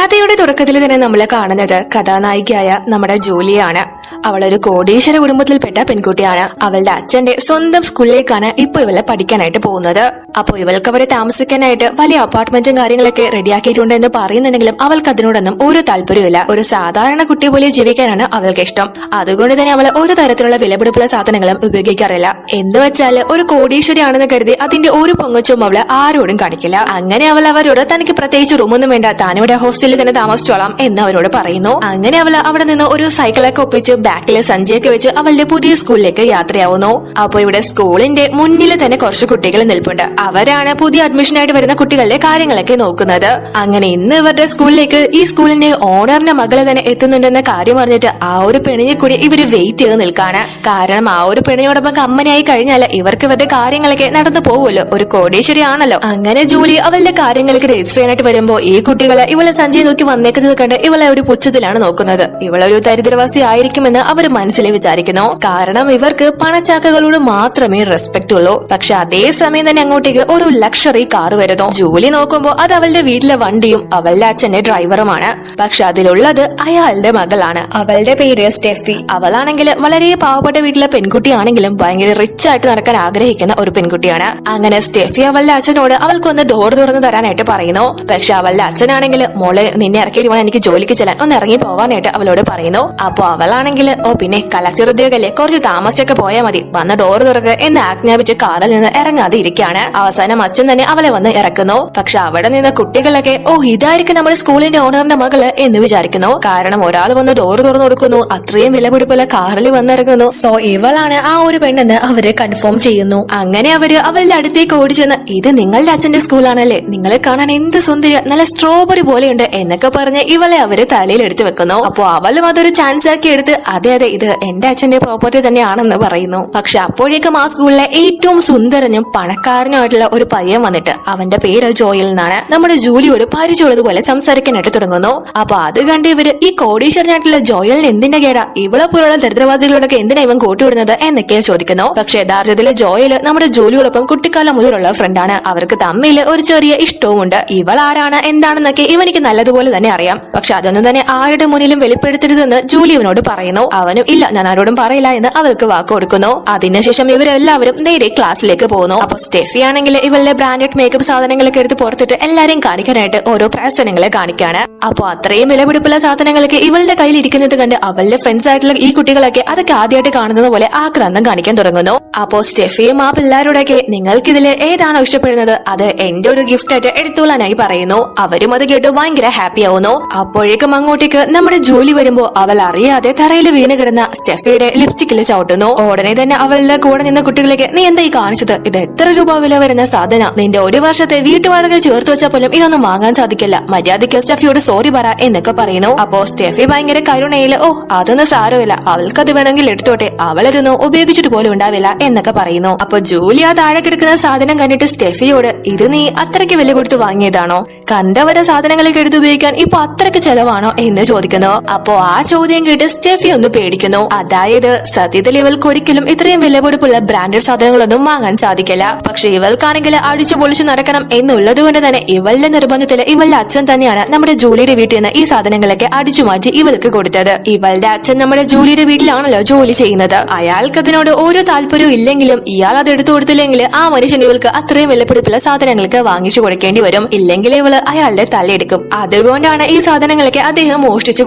കഥയുടെ തുടക്കത്തിൽ തന്നെ നമ്മൾ കാണുന്നത് കഥാനായികയായ നമ്മുടെ ജൂലിയാണ്. അവളൊരു കോടീശ്വര കുടുംബത്തിൽപ്പെട്ട പെൺകുട്ടിയാണ്. അവളുടെ അച്ഛന്റെ സ്വന്തം സ്കൂളിലേക്കാണ് ഇപ്പൊ ഇവളെ പഠിക്കാനായിട്ട് പോകുന്നത്. അപ്പൊ ഇവൾക്ക് അവിടെ താമസിക്കാനായിട്ട് വലിയ അപ്പാർട്ട്മെന്റും കാര്യങ്ങളൊക്കെ റെഡിയാക്കിയിട്ടുണ്ട് എന്ന് പറയുന്നുണ്ടെങ്കിലും അവൾക്ക് അതിനോടൊന്നും ഒരു താല്പര്യമില്ല. ഒരു സാധാരണ കുട്ടി പോലെ ജീവിക്കാനാണ് അവൾക്ക് ഇഷ്ടം. അതുകൊണ്ട് തന്നെ അവൾ ഒരു തരത്തിലുള്ള വിലപിടിപ്പുള്ള സാധനങ്ങളും ഉപയോഗിക്കാറില്ല. എന്ന് വെച്ചാൽ ഒരു കോടീശ്വരിയാണെന്ന് കരുതി അതിന്റെ ഒരു പൊങ്ങച്ചും അവള് ആരോടും കാണിക്കില്ല. അങ്ങനെ അവൾ അവരോട് തനിക്ക് പ്രത്യേകിച്ച് റൂമൊന്നും വേണ്ട, താനിവിടെ ഹോസ്റ്റലിൽ തന്നെ താമസിച്ചോളാം എന്ന് അവരോട് പറയുന്നു. അങ്ങനെ അവൾ അവിടെ നിന്ന് ഒരു സൈക്കിളൊക്കെ ഒപ്പിച്ച് ബാക്കിലെ സഞ്ചിയൊക്കെ വെച്ച് അവളുടെ പുതിയ സ്കൂളിലേക്ക് യാത്രയാവുന്നു. അപ്പൊ ഇവിടെ സ്കൂളിന്റെ മുന്നിൽ തന്നെ കുറച്ച് കുട്ടികൾ നിൽപ്പുണ്ട്. അവരാണ് പുതിയ അഡ്മിഷനായിട്ട് വരുന്ന കുട്ടികളുടെ കാര്യങ്ങളൊക്കെ നോക്കുന്നത്. അങ്ങനെ ഇന്ന് ഇവരുടെ സ്കൂളിലേക്ക് ഈ സ്കൂളിന്റെ ഓണറിന്റെ മകള് തന്നെ എത്തുന്നുണ്ടെന്ന കാര്യം അറിഞ്ഞിട്ട് ആ ഒരു പെണ്ണിനെ കൂടി ഇവര് വെയിറ്റ് ചെയ്ത് നിൽക്കാണ്. കാരണം ആ ഒരു പെണ്ണിനോടൊപ്പം കമ്മനായി കഴിഞ്ഞാൽ ഇവർക്ക് ഇവരുടെ കാര്യങ്ങളൊക്കെ നടന്നു പോകുമല്ലോ, ഒരു കോടീശ്വരി ആണല്ലോ. അങ്ങനെ ജൂലി അവളുടെ കാര്യങ്ങൾക്ക് രജിസ്റ്റർ ചെയ്യാനായിട്ട് വരുമ്പോ ഈ കുട്ടികളെ ഇവളെ സഞ്ജയ് നോക്കി വന്നേക്കുന്നത് കണ്ട് ഇവളെ ഒരു പുച്ഛത്തിലാണ് നോക്കുന്നത്. ഇവളൊരു ദരിദ്രവാസി ആയിരിക്കുമെന്ന് അവർ മനസ്സിൽ വിചാരിക്കുന്നു. കാരണം ഇവർക്ക് പണച്ചാക്കകളോട് മാത്രമേ റെസ്പെക്ട് ഉള്ളൂ. പക്ഷെ അതേസമയം തന്നെ അങ്ങോട്ടേക്ക് ഒരു ലക്ഷറി കാർ വരുന്നു. ജൂലി നോക്കുമ്പോ അത് അവളുടെ വീട്ടിലെ വണ്ടിയും അവളുടെ അച്ഛന്റെ ഡ്രൈവറുമാണ്. പക്ഷെ അതിലുള്ളത് അയാളുടെ മകളാണ്. അവളുടെ പേര് സ്റ്റെഫി. അവളാണെങ്കിൽ വളരെ പാവപ്പെട്ട വീട്ടിലെ പെൺകുട്ടിയാണെങ്കിലും ഭയങ്കര റിച്ച് ആയിട്ട് നടക്കാൻ ആഗ്രഹിക്കുന്ന ഒരു പെൺകുട്ടിയാണ്. അങ്ങനെ സ്റ്റെഫി അവളുടെ അച്ഛനോട് അവൾക്കൊന്ന് ഡോർ തുറന്നു തരാനായിട്ട് പറയുന്നു. പക്ഷെ അവളുടെ അച്ഛനാണെങ്കിൽ മോളെ നിന്നെ ഇറക്കിയിട്ട് വേണം എനിക്ക് ജോലിക്ക് ചെല്ലാൻ, ഒന്ന് ഇറങ്ങി പോവാനായിട്ട് അവളോട് പറയുന്നു. അപ്പൊ അവളാണെങ്കിൽ ഓ പിന്നെ കളക്ടർ ഉദ്യോഗല്ലേ, കുറച്ച് താമസിച്ചൊക്കെ പോയാൽ മതി, വന്ന് ഡോർ തുറക്ക് എന്ന് ആജ്ഞാപിച്ച് കാറിൽ നിന്ന് ഇറങ്ങാതെ ഇരിക്കുകയാണ്. അവസാനം അച്ഛൻ തന്നെ അവളെ വന്ന് ഇറക്കുന്നു. പക്ഷെ അവിടെ നിന്ന് കുട്ടികളൊക്കെ ഓ ഇതായിരിക്കും നമ്മുടെ സ്കൂളിന്റെ ഓണറിന്റെ മകള് എന്ന് വിചാരിക്കുന്നു. കാരണം ഒരാൾ വന്ന് ഡോർ തുറന്നു കൊടുക്കുന്നു, അത്രയും വിലപിടിപ്പുള്ള കാറിൽ വന്നിറങ്ങുന്നു. സോ ഇവളാണ് ആ ഒരു പെണ്ണെന്ന് അവര് കൺഫേം ചെയ്യുന്നു. അങ്ങനെ അവര് അവളുടെ അടുത്തേക്ക് ഓടിച്ചെന്ന് ഇത് നിങ്ങളുടെ അച്ഛന്റെ സ്കൂളാണല്ലേ, നിങ്ങളെ കാണാൻ എന്ത് സുന്ദരിയ, നല്ല സ്ട്രോബെറി പോലെയുണ്ട് എന്നൊക്കെ പറഞ്ഞ് ഇവളെ അവര് തലയിൽ എടുത്തു വെക്കുന്നു. അപ്പൊ അവളും അതൊരു ചാൻസ് ആക്കി എടുത്ത് അതെ അതെ ഇത് എന്റെ അച്ഛന്റെ പ്രോപ്പർട്ടി തന്നെയാണെന്ന് പറയുന്നു. പക്ഷെ അപ്പോഴേക്കും ആ സ്കൂളിലെ ഏറ്റവും സുന്ദരനും പണക്കാരനുമായിട്ടുള്ള ഒരു പയ്യൻ വന്നിട്ട് അവന്റെ പേര് ജോയൽ എന്നാണ്, നമ്മുടെ ജൂലിയോട് പരിചയമുള്ളതുപോലെ സംസാരിക്കാനായിട്ട് തുടങ്ങുന്നു. അപ്പൊ അത് കണ്ട് ഇവര് ഈ കോടീശ്വരനായിട്ടുള്ള ജോയലിന് എന്തിന്റെ കേടാ, ഇവളെ പോലുള്ള ദരിദ്രവാസികളോടൊക്കെ എന്തിനാ ഇവൻ കൂട്ടുവിടുന്നത് എന്നൊക്കെ ചോദിക്കുന്നു. പക്ഷെ യഥാർത്ഥത്തില് ജോയല് നമ്മുടെ ജോലിയോടൊപ്പം കുട്ടിക്കാലം മുതലുള്ള ഫ്രണ്ടാണ്. അവർക്ക് തമ്മിൽ ഒരു ചെറിയ ഇഷ്ടവും ഉണ്ട്. ഇവൾ ആരാണ് എന്താണെന്നൊക്കെ ഇവനിക്ക് നല്ലതുപോലെ തന്നെ അറിയാം. പക്ഷെ അതൊന്നും തന്നെ ആരുടെ മുന്നിലും വെളിപ്പെടുത്തരുതെന്ന് ജൂലി ഇവനോട് പറയുന്നു. അവനും ഇല്ല ഞാൻ ആരോടും പറയില്ല എന്ന് അവൾക്ക് വാക്ക് കൊടുക്കുന്നു. അതിനുശേഷം ഇവരെല്ലാവരും നേരെ ക്ലാസ്സിലേക്ക് പോകുന്നു. അപ്പൊ സ്റ്റെഫി ആണെങ്കിൽ ഇവളുടെ ബ്രാൻഡഡ് മേക്കപ്പ് സാധനങ്ങളൊക്കെ എടുത്ത് പുറത്തിട്ട് എല്ലാരെയും കാണിക്കാനായിട്ട് ഓരോ പ്രസനങ്ങളെ കാണിക്കാണ്. അപ്പൊ അത്രയും വിലപിടിപ്പുള്ള സാധനങ്ങളൊക്കെ ഇവളുടെ കയ്യിൽ ഇരിക്കുന്നത് കണ്ട് അവളുടെ ഫ്രണ്ട്സ് ആയിട്ടുള്ള ഈ കുട്ടികളൊക്കെ അതൊക്കെ ആദ്യമായിട്ട് കാണുന്നത് പോലെ ആക്രാന്തം കാണിക്കാൻ തുടങ്ങുന്നു. അപ്പോ സ്റ്റെഫിയും ആ പിള്ളേരോടൊക്കെ നിങ്ങൾക്ക് ഇതിൽ ഏതാണോ ഇഷ്ടപ്പെടുന്നത് അത് എന്റെ ഒരു ഗിഫ്റ്റ് ആയിട്ട് എടുത്തോളാനായി പറയുന്നു. അവരും അത് കേട്ട് ഭയങ്കര ഹാപ്പി ആവുന്നു. അപ്പോഴേക്കും അങ്ങോട്ടേക്ക് നമ്മുടെ ജോലി വരുമ്പോ അവൾ അറിയാതെ തറയിൽ വീണ് കിടന്ന സ്റ്റെഫിയുടെ ലിപ്സ്റ്റിക്കിൽ ചവിട്ടുന്നു. ഉടനെ തന്നെ അവളുടെ കൂടെ നിന്ന കുട്ടികളേക്ക് നീ എന്തായി കാണിച്ചത്, ഇത് എത്ര രൂപ വില വരുന്ന സാധന, നിന്റെ ഒരു വർഷത്തെ വീട്ടുവാടക ചേർത്ത് വെച്ചാൽ പോലും ഇതൊന്നും വാങ്ങാൻ സാധിക്കില്ല, മര്യാദയ്ക്ക് സ്റ്റെഫിയോട് സോറി പറ എന്നൊക്കെ പറയുന്നു. അപ്പോ സ്റ്റെഫി ഭയങ്കര കരുണയില് ഓ അതൊന്നും സാരമില്ല, അവൾക്കത് വേണമെങ്കിൽ എടുത്തോട്ടെ, അവളതൊന്നും ഉപയോഗിച്ചിട്ട് പോലും ഉണ്ടാവില്ല എന്നൊക്കെ പറയുന്നു. അപ്പൊ ജൂലി ആ താഴെ കിടക്കുന്ന സാധനം കണ്ടിട്ട് സ്റ്റെഫിയോട് ഇത് നീ അത്രയ്ക്ക് വില കൊടുത്ത് വാങ്ങിയതാണോ, കണ്ടവരെ സാധനങ്ങളൊക്കെ എടുത്ത് ഉപയോഗിക്കാൻ ഇപ്പൊ അത്രയ്ക്ക് ചെലവാണോ എന്ന് ചോദിക്കുന്നു. അപ്പോ ആ ചോദ്യം കേട്ട് സ്റ്റെഫി ഒന്ന് പേടിക്കുന്നു. അതായത് സത്യത്തിൽ ഇവൾക്ക് ഒരിക്കലും ഇത്രയും വിലപിടിപ്പുള്ള ബ്രാൻഡഡ് സാധനങ്ങളൊന്നും വാങ്ങാൻ സാധിക്കില്ല. പക്ഷെ ഇവൾക്കാണെങ്കിൽ അടിച്ചു പൊളിച്ചു നടക്കണം എന്നുള്ളത് കൊണ്ട് തന്നെ ഇവളുടെ നിർബന്ധത്തില് ഇവളുടെ അച്ഛൻ തന്നെയാണ് നമ്മുടെ ജൂലിയുടെ വീട്ടിൽ നിന്ന് ഈ സാധനങ്ങളൊക്കെ അടിച്ചു മാറ്റി ഇവൾക്ക് കൊടുത്തത്. ഇവളുടെ അച്ഛൻ നമ്മുടെ ജൂലിയുടെ വീട്ടിലാണല്ലോ ജോലി ചെയ്യുന്നത്. അയാൾക്ക് അതിനോട് ഒരു താല്പര്യവും ഇല്ലെങ്കിലും ഇയാൾ അത് എടുത്തു കൊടുത്തില്ലെങ്കിൽ ആ മനുഷ്യൻ ഇവൾക്ക് അത്രയും വിലപിടിപ്പുള്ള സാധനങ്ങൾക്ക് വാങ്ങിച്ചു കൊടുക്കേണ്ടി വരും. ഇല്ലെങ്കിൽ ഇവള് അയാളുടെ തലയെടുക്കും. അതുകൊണ്ടാണ് ഈ സാധനങ്ങളൊക്കെ അദ്ദേഹം മോഷ്ടിച്ചു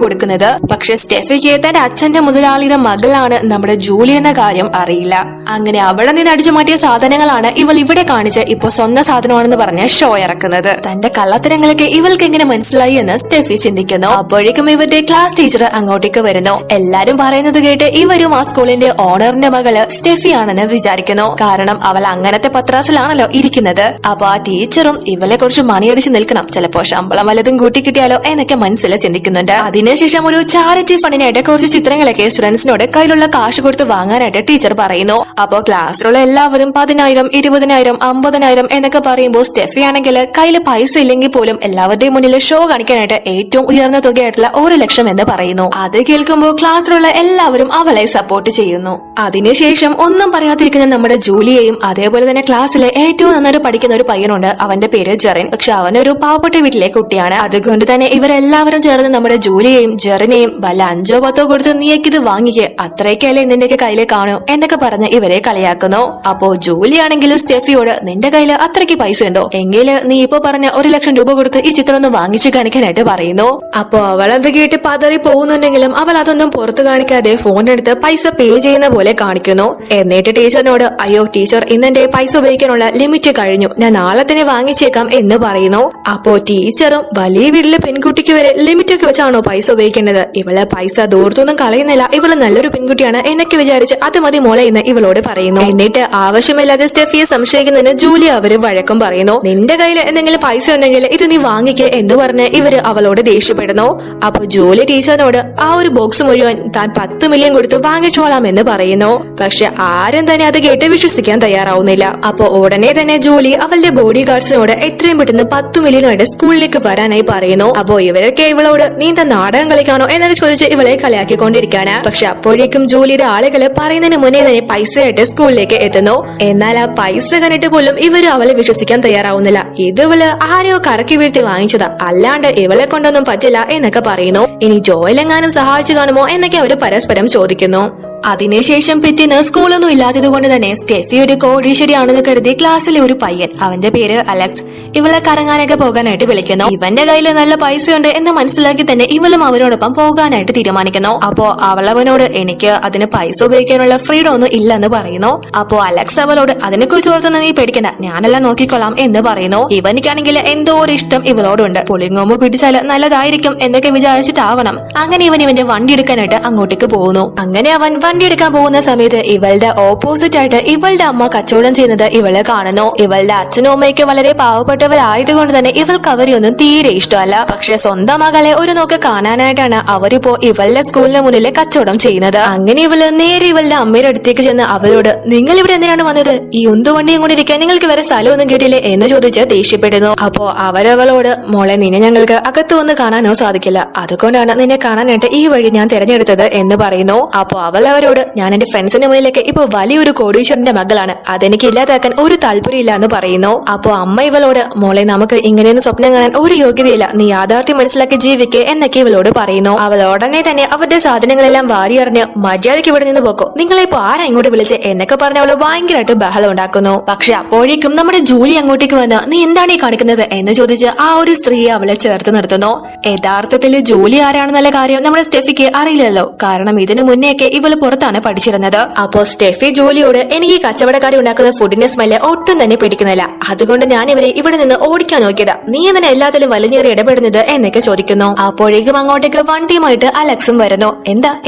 കൊടുക്കുന്നത്. പക്ഷെ സ്റ്റെഫിക്ക് തന്റെ അച്ഛന്റെ മുതലാളിയുടെ മകളാണ് നമ്മുടെ ജൂലി എന്ന കാര്യം അറിയില്ല. അങ്ങനെ അവിടെ നിന്ന് അടിച്ചു മാറ്റിയ സാധനങ്ങളാണ് ഇവൾ ഇവിടെ കാണിച്ച് ഇപ്പൊ സ്വന്തം സാധനമാണെന്ന് പറഞ്ഞ ഷോ ഇറക്കുന്നത്. തന്റെ കള്ളത്തരങ്ങളൊക്കെ ഇവൾക്ക് എങ്ങനെ മനസ്സിലായി എന്ന് സ്റ്റെഫി ചിന്തിക്കുന്നു. അപ്പോഴേക്കും ഇവരുടെ ക്ലാസ് ടീച്ചർ അങ്ങോട്ടേക്ക് വരുന്നു. എല്ലാരും പറയുന്നത് കേട്ട് ഇവരും ആ സ്കൂളിന്റെ ഓണറിന്റെ മകള് സ്റ്റെഫി ആണെന്ന് വിചാരിക്കുന്നു. കാരണം അവൾ അങ്ങനത്തെ പത്രാസിലാണല്ലോ ഇരിക്കുന്നത്. അപ്പൊ ആ ടീച്ചറും ഇവളെ കുറിച്ച് മണിയടിച്ച് നിൽക്കണം, ചിലപ്പോ ശമ്പളം വല്ലതും കൂട്ടി കിട്ടിയാലോ എന്നൊക്കെ മനസ്സിൽ ചിന്തിക്കുന്നുണ്ട്. അതിനുശേഷം ഒരു ചാരിറ്റി ഫണ്ടിനായിട്ട് കുറച്ച് ചിത്രങ്ങളൊക്കെ സ്റ്റുഡൻസിനോട് കയ്യിലുള്ള കാശ് കൊടുത്ത് വാങ്ങാനായിട്ട് ടീച്ചർ പറയുന്നു. അപ്പോ ക്ലാസ്സിലുള്ള എല്ലാവരും 10,000, 20,000, 50,000 എന്നൊക്കെ പറയുമ്പോൾ സ്റ്റെഫി ആണെങ്കിൽ കയ്യിൽ പൈസ ഇല്ലെങ്കിൽ പോലും എല്ലാവരുടെയും മുന്നിൽ ഷോ കാണിക്കാനായിട്ട് ഏറ്റവും ഉയർന്ന തുകയായിട്ടുള്ള 1,00,000 എന്ന് പറയുന്നു. അത് കേൾക്കുമ്പോൾ ക്ലാസ്സിലുള്ള എല്ലാവരും അവളെ സപ്പോർട്ട് ചെയ്യുന്നു. അതിനുശേഷം ഒന്നും പറയാതിരിക്കുന്ന നമ്മുടെ ജൂലിയെയും അതേപോലെ തന്നെ ക്ലാസ്സിലെ ഏറ്റവും നന്നായിട്ട് പഠിക്കുന്ന ഒരു പയ്യനുണ്ട്, അവന്റെ പേര് ജെറിൻ. പക്ഷെ അവനൊരു പാവപ്പെട്ട വീട്ടിലെ കുട്ടിയാണ്. അതുകൊണ്ട് അതുകൊണ്ട് തന്നെ ഇവരെല്ലാവരും ചേർന്ന് നമ്മുടെ ജൂലിയെയും ജെറിനെയും വല്ല 5-10 കൊടുത്ത് നീക്കിത് വാങ്ങിക്ക്, അത്രയ്ക്കല്ലേ നിന്റെയൊക്കെ കയ്യിലെ കാണൂ എന്നൊക്കെ പറഞ്ഞ് ഇവരെ കളിയാക്കുന്നു. അപ്പോ ജൂലിയാണെങ്കിൽ സ്റ്റെഫിയോട് നിന്റെ കയ്യില് അത്രയ്ക്ക് പൈസ ഉണ്ടോ, എങ്കില് നീ ഇപ്പൊ പറഞ്ഞ 1 ലക്ഷം രൂപ കൊടുത്ത് ഈ ചിത്രം ഒന്ന് വാങ്ങിച്ചു കാണിക്കാനായിട്ട് പറയുന്നു. അപ്പോ അവൾ അത് കേട്ട് പതറി പോകുന്നുണ്ടെങ്കിലും അവൾ അതൊന്നും പുറത്തു കാണിക്കാതെ ഫോണെടുത്ത് പൈസ പേ ചെയ്യുന്ന പോലെ കാണിക്കുന്നു. എന്നിട്ട് ടീച്ചറിനോട് അയ്യോ ടീച്ചർ, ഇന്നെന്റെ പൈസ ഉപയോഗിക്കാനുള്ള ലിമിറ്റ് കഴിഞ്ഞു, ഞാൻ നാളെ തന്നെ വാങ്ങിച്ചേക്കാം എന്ന് പറയുന്നു. അപ്പോ ടീച്ചറും വലിയ വീട്ടിലെ പെൺകുട്ടിക്ക് വരെ ലിമിറ്റ് ഒക്കെ വെച്ചാണോ പൈസ ഉപയോഗിക്കേണ്ടത്, ഇവള് പൈസ ദൂർത്തൊന്നും കളയുന്നില്ല, ഇവള് നല്ലൊരു പെൺകുട്ടിയാണ് എന്നൊക്കെ വിചാരിച്ച് അത് മതി മോളെ എന്ന് ഇവളോട് പറയുന്നു. എന്നിട്ട് ആവശ്യമില്ലാതെ സ്റ്റെഫിയെ സംശയിക്കുന്നതിന് ജൂലി അവര് വഴക്കം പറയുന്നു. നിന്റെ കയ്യിൽ എന്തെങ്കിലും പൈസ ഉണ്ടെങ്കിൽ ഇത് നീ വാങ്ങിക്കേ എന്ന് പറഞ്ഞ് ഇവര് അവളോട് ദേഷ്യപ്പെടുന്നു. അപ്പൊ ജൂലി ടീച്ചറിനോട് ആ ഒരു ബോക്സ് മുഴുവൻ താൻ 10 മില്യൺ കൊടുത്ത് വാങ്ങിച്ചോളാം എന്ന് പറയുന്നു. പക്ഷെ ആരും തന്നെ അത് കേട്ട് വിശ്വസിക്കാൻ തയ്യാറാവുന്നില്ല. അപ്പൊ ഉടനെ തന്നെ ജൂലി അവളുടെ ബോഡി ഗാർഡ്സിനോട് എത്രയും പെട്ടെന്ന് 10 മില്യണോടെ സ്കൂളിലേക്ക് വരാനായി പറയുന്നു. അപ്പോ ഇവരൊക്കെ ഇവളോട് നീ എന്താ നാടകം കളിക്കാനോ എന്നൊക്കെ ചോദിച്ച് ഇവളെ കളിയാക്കിക്കൊണ്ടിരിക്കുകയാണ്. പക്ഷെ അപ്പോഴേക്കും ജൂലിയുടെ ആളുകള് പറയുന്നതിന് മുന്നേ തന്നെ പൈസയായിട്ട് സ്കൂളിലേക്ക് എത്തുന്നു. എന്നാൽ ആ പൈസ കണ്ടിട്ട് പോലും ഇവര് അവളെ വിശ്വസിക്കാൻ തയ്യാറാവുന്നില്ല. ഇത് ഇവള് ആരെയോ കറക്കി വീഴ്ത്തി വാങ്ങിച്ചതാ, അല്ലാണ്ട് ഇവളെ കൊണ്ടൊന്നും പറ്റില്ല എന്നൊക്കെ പറയുന്നു. ഇനി ജോയിലെങ്ങാനും സഹായിച്ചു കാണുമോ എന്നൊക്കെ അവര് പരസ്പരം ചോദിക്കുന്നു. അതിനുശേഷം പിറ്റേന്ന് സ്കൂളൊന്നും ഇല്ലാത്തത് കൊണ്ട് തന്നെ സ്റ്റെഫി ഒരു കോടീശ്വരിയാണെന്ന് കരുതി ക്ലാസ്സിലെ ഒരു പയ്യൻ, അവന്റെ പേര് അലക്സ്, ഇവളെ കറങ്ങാനൊക്കെ പോകാനായിട്ട് വിളിക്കുന്നു. ഇവന്റെ കയ്യിൽ നല്ല പൈസയുണ്ട് എന്ന് മനസ്സിലാക്കി തന്നെ ഇവളും അവനോടൊപ്പം പോകാനായിട്ട് തീരുമാനിക്കുന്നു. അപ്പോ അവളവനോട് എനിക്ക് അതിന് പൈസ ഉപയോഗിക്കാനുള്ള ഫ്രീഡം ഒന്നും ഇല്ലെന്ന് പറയുന്നു. അപ്പോ അലക്സ് അവളോട് അതിനെക്കുറിച്ച് ഓർത്തൊന്നും നീ പേടിക്കണ്ട, ഞാനെല്ലാം നോക്കിക്കൊള്ളാം എന്ന് പറയുന്നു. ഇവനിക്കാണെങ്കിൽ എന്തോ ഒരു ഇഷ്ടം ഇവളോടുണ്ട്, പുളിങ്ങോമ്പ് പിടിച്ചാല് നല്ലതായിരിക്കും എന്നൊക്കെ വിചാരിച്ചിട്ടാവണം അങ്ങനെ ഇവന്റെ വണ്ടി എടുക്കാനായിട്ട് അങ്ങോട്ടേക്ക് പോകുന്നു. അങ്ങനെ അവൻ വണ്ടി എടുക്കാൻ പോകുന്ന സമയത്ത് ഇവളുടെ ഓപ്പോസിറ്റ് ആയിട്ട് ഇവളുടെ അമ്മ കച്ചവടം ചെയ്യുന്നത് ഇവളെ കാണുന്നു. ഇവളുടെ അച്ഛനും അമ്മയൊക്കെ വളരെ പാവപ്പെട്ടവരായതുകൊണ്ട് തന്നെ ഇവൾക്ക് അവരെയൊന്നും തീരെ ഇഷ്ടമല്ല. പക്ഷെ സ്വന്തം മകളെ ഒരു നോക്ക് കാണാനായിട്ടാണ് അവരിപ്പോ ഇവളുടെ സ്കൂളിന് മുന്നിലെ കച്ചവടം ചെയ്യുന്നത്. അങ്ങനെ ഇവള് നേരെ ഇവളുടെ അമ്മയുടെ അടുത്തേക്ക് ചെന്ന് അവരോട് നിങ്ങൾ ഇവിടെ എന്തിനാണ് വന്നത്, ഈ ഉന്തുവണ്ടിയും കൊണ്ടിരിക്കാൻ നിങ്ങൾക്ക് വേറെ സ്ഥലമൊന്നും കിട്ടിയില്ലേ എന്ന് ചോദിച്ച് ദേഷ്യപ്പെടുന്നു. അപ്പോ അവരവളോട് മോളെ നിന്നെ ഞങ്ങൾക്ക് അകത്ത് വന്ന് കാണാനോ സാധിക്കില്ല, അതുകൊണ്ടാണ് നിന്നെ കാണാനായിട്ട് ഈ വഴി ഞാൻ തിരഞ്ഞെടുത്തത് എന്ന് പറയുന്നു. അപ്പോ അവരോട് ഞാൻ എന്റെ ഫ്രണ്ട്സിന്റെ മുന്നിലേക്ക് ഇപ്പൊ വലിയൊരു കോടീശ്വരന്റെ മകളാണ്, അതെനിക്ക് ഇല്ലാതാക്കാൻ ഒരു താല്പര്യമില്ല എന്ന് പറയുന്നു. അപ്പോ അമ്മ ഇവളോട് മോളെ നമുക്ക് ഇങ്ങനെയൊന്നും സ്വപ്നം കാണാൻ ഒരു യോഗ്യതയില്ല, നീ യാഥാർത്ഥ്യം മനസ്സിലാക്കി ജീവിക്കേ എന്നൊക്കെ ഇവളോട് പറയുന്നു. അവൾ ഉടനെ തന്നെ അവരുടെ സാധനങ്ങളെല്ലാം വാരി അറിഞ്ഞ് മര്യാദയ്ക്ക് ഇവിടെ നിന്ന് പോക്കോ, നിങ്ങളെ ഇപ്പൊ ആരാ ഇങ്ങോട്ട് വിളിച്ച് എന്നൊക്കെ പറഞ്ഞ് അവള് ഭയങ്കരമായിട്ട് ബഹളം ഉണ്ടാക്കുന്നു. പക്ഷെ അപ്പോഴേക്കും നമ്മുടെ ജൂലി അങ്ങോട്ടേക്ക് വന്ന് നീ എന്താണ് ഈ കാണിക്കുന്നത് എന്ന് ചോദിച്ച് ആ ഒരു സ്ത്രീയെ അവളെ ചേർത്ത് നിർത്തുന്നു. യഥാർത്ഥത്തിൽ ജൂലി ആരാണെന്നുള്ള കാര്യം നമ്മുടെ സ്റ്റെഫിക്ക് അറിയില്ലല്ലോ, കാരണം ഇതിനു മുന്നേയൊക്കെ ഇവള് പുറത്താണ് പഠിച്ചിരുന്നത്. അപ്പോ സ്റ്റെഫി ജോലിയോട് എനിക്ക് ഈ കച്ചവടക്കാരി ഉണ്ടാക്കുന്ന ഫുഡിന്റെ സ്മെല്ല് ഒട്ടും തന്നെ പിടിക്കുന്നില്ല, അതുകൊണ്ട് ഞാൻ ഇവരെ ഇവിടെ നിന്ന് ഓടിക്കാൻ നോക്കിയതാ, നീ എന്തിനാ എല്ലാത്തിലും വലിഞ്ഞേറി ഇടപെടുന്നത് എന്നൊക്കെ ചോദിക്കുന്നു. അപ്പോഴേക്കും അങ്ങോട്ടേക്ക് വണ്ടിയുമായിട്ട് അലക്സും വരുന്നു.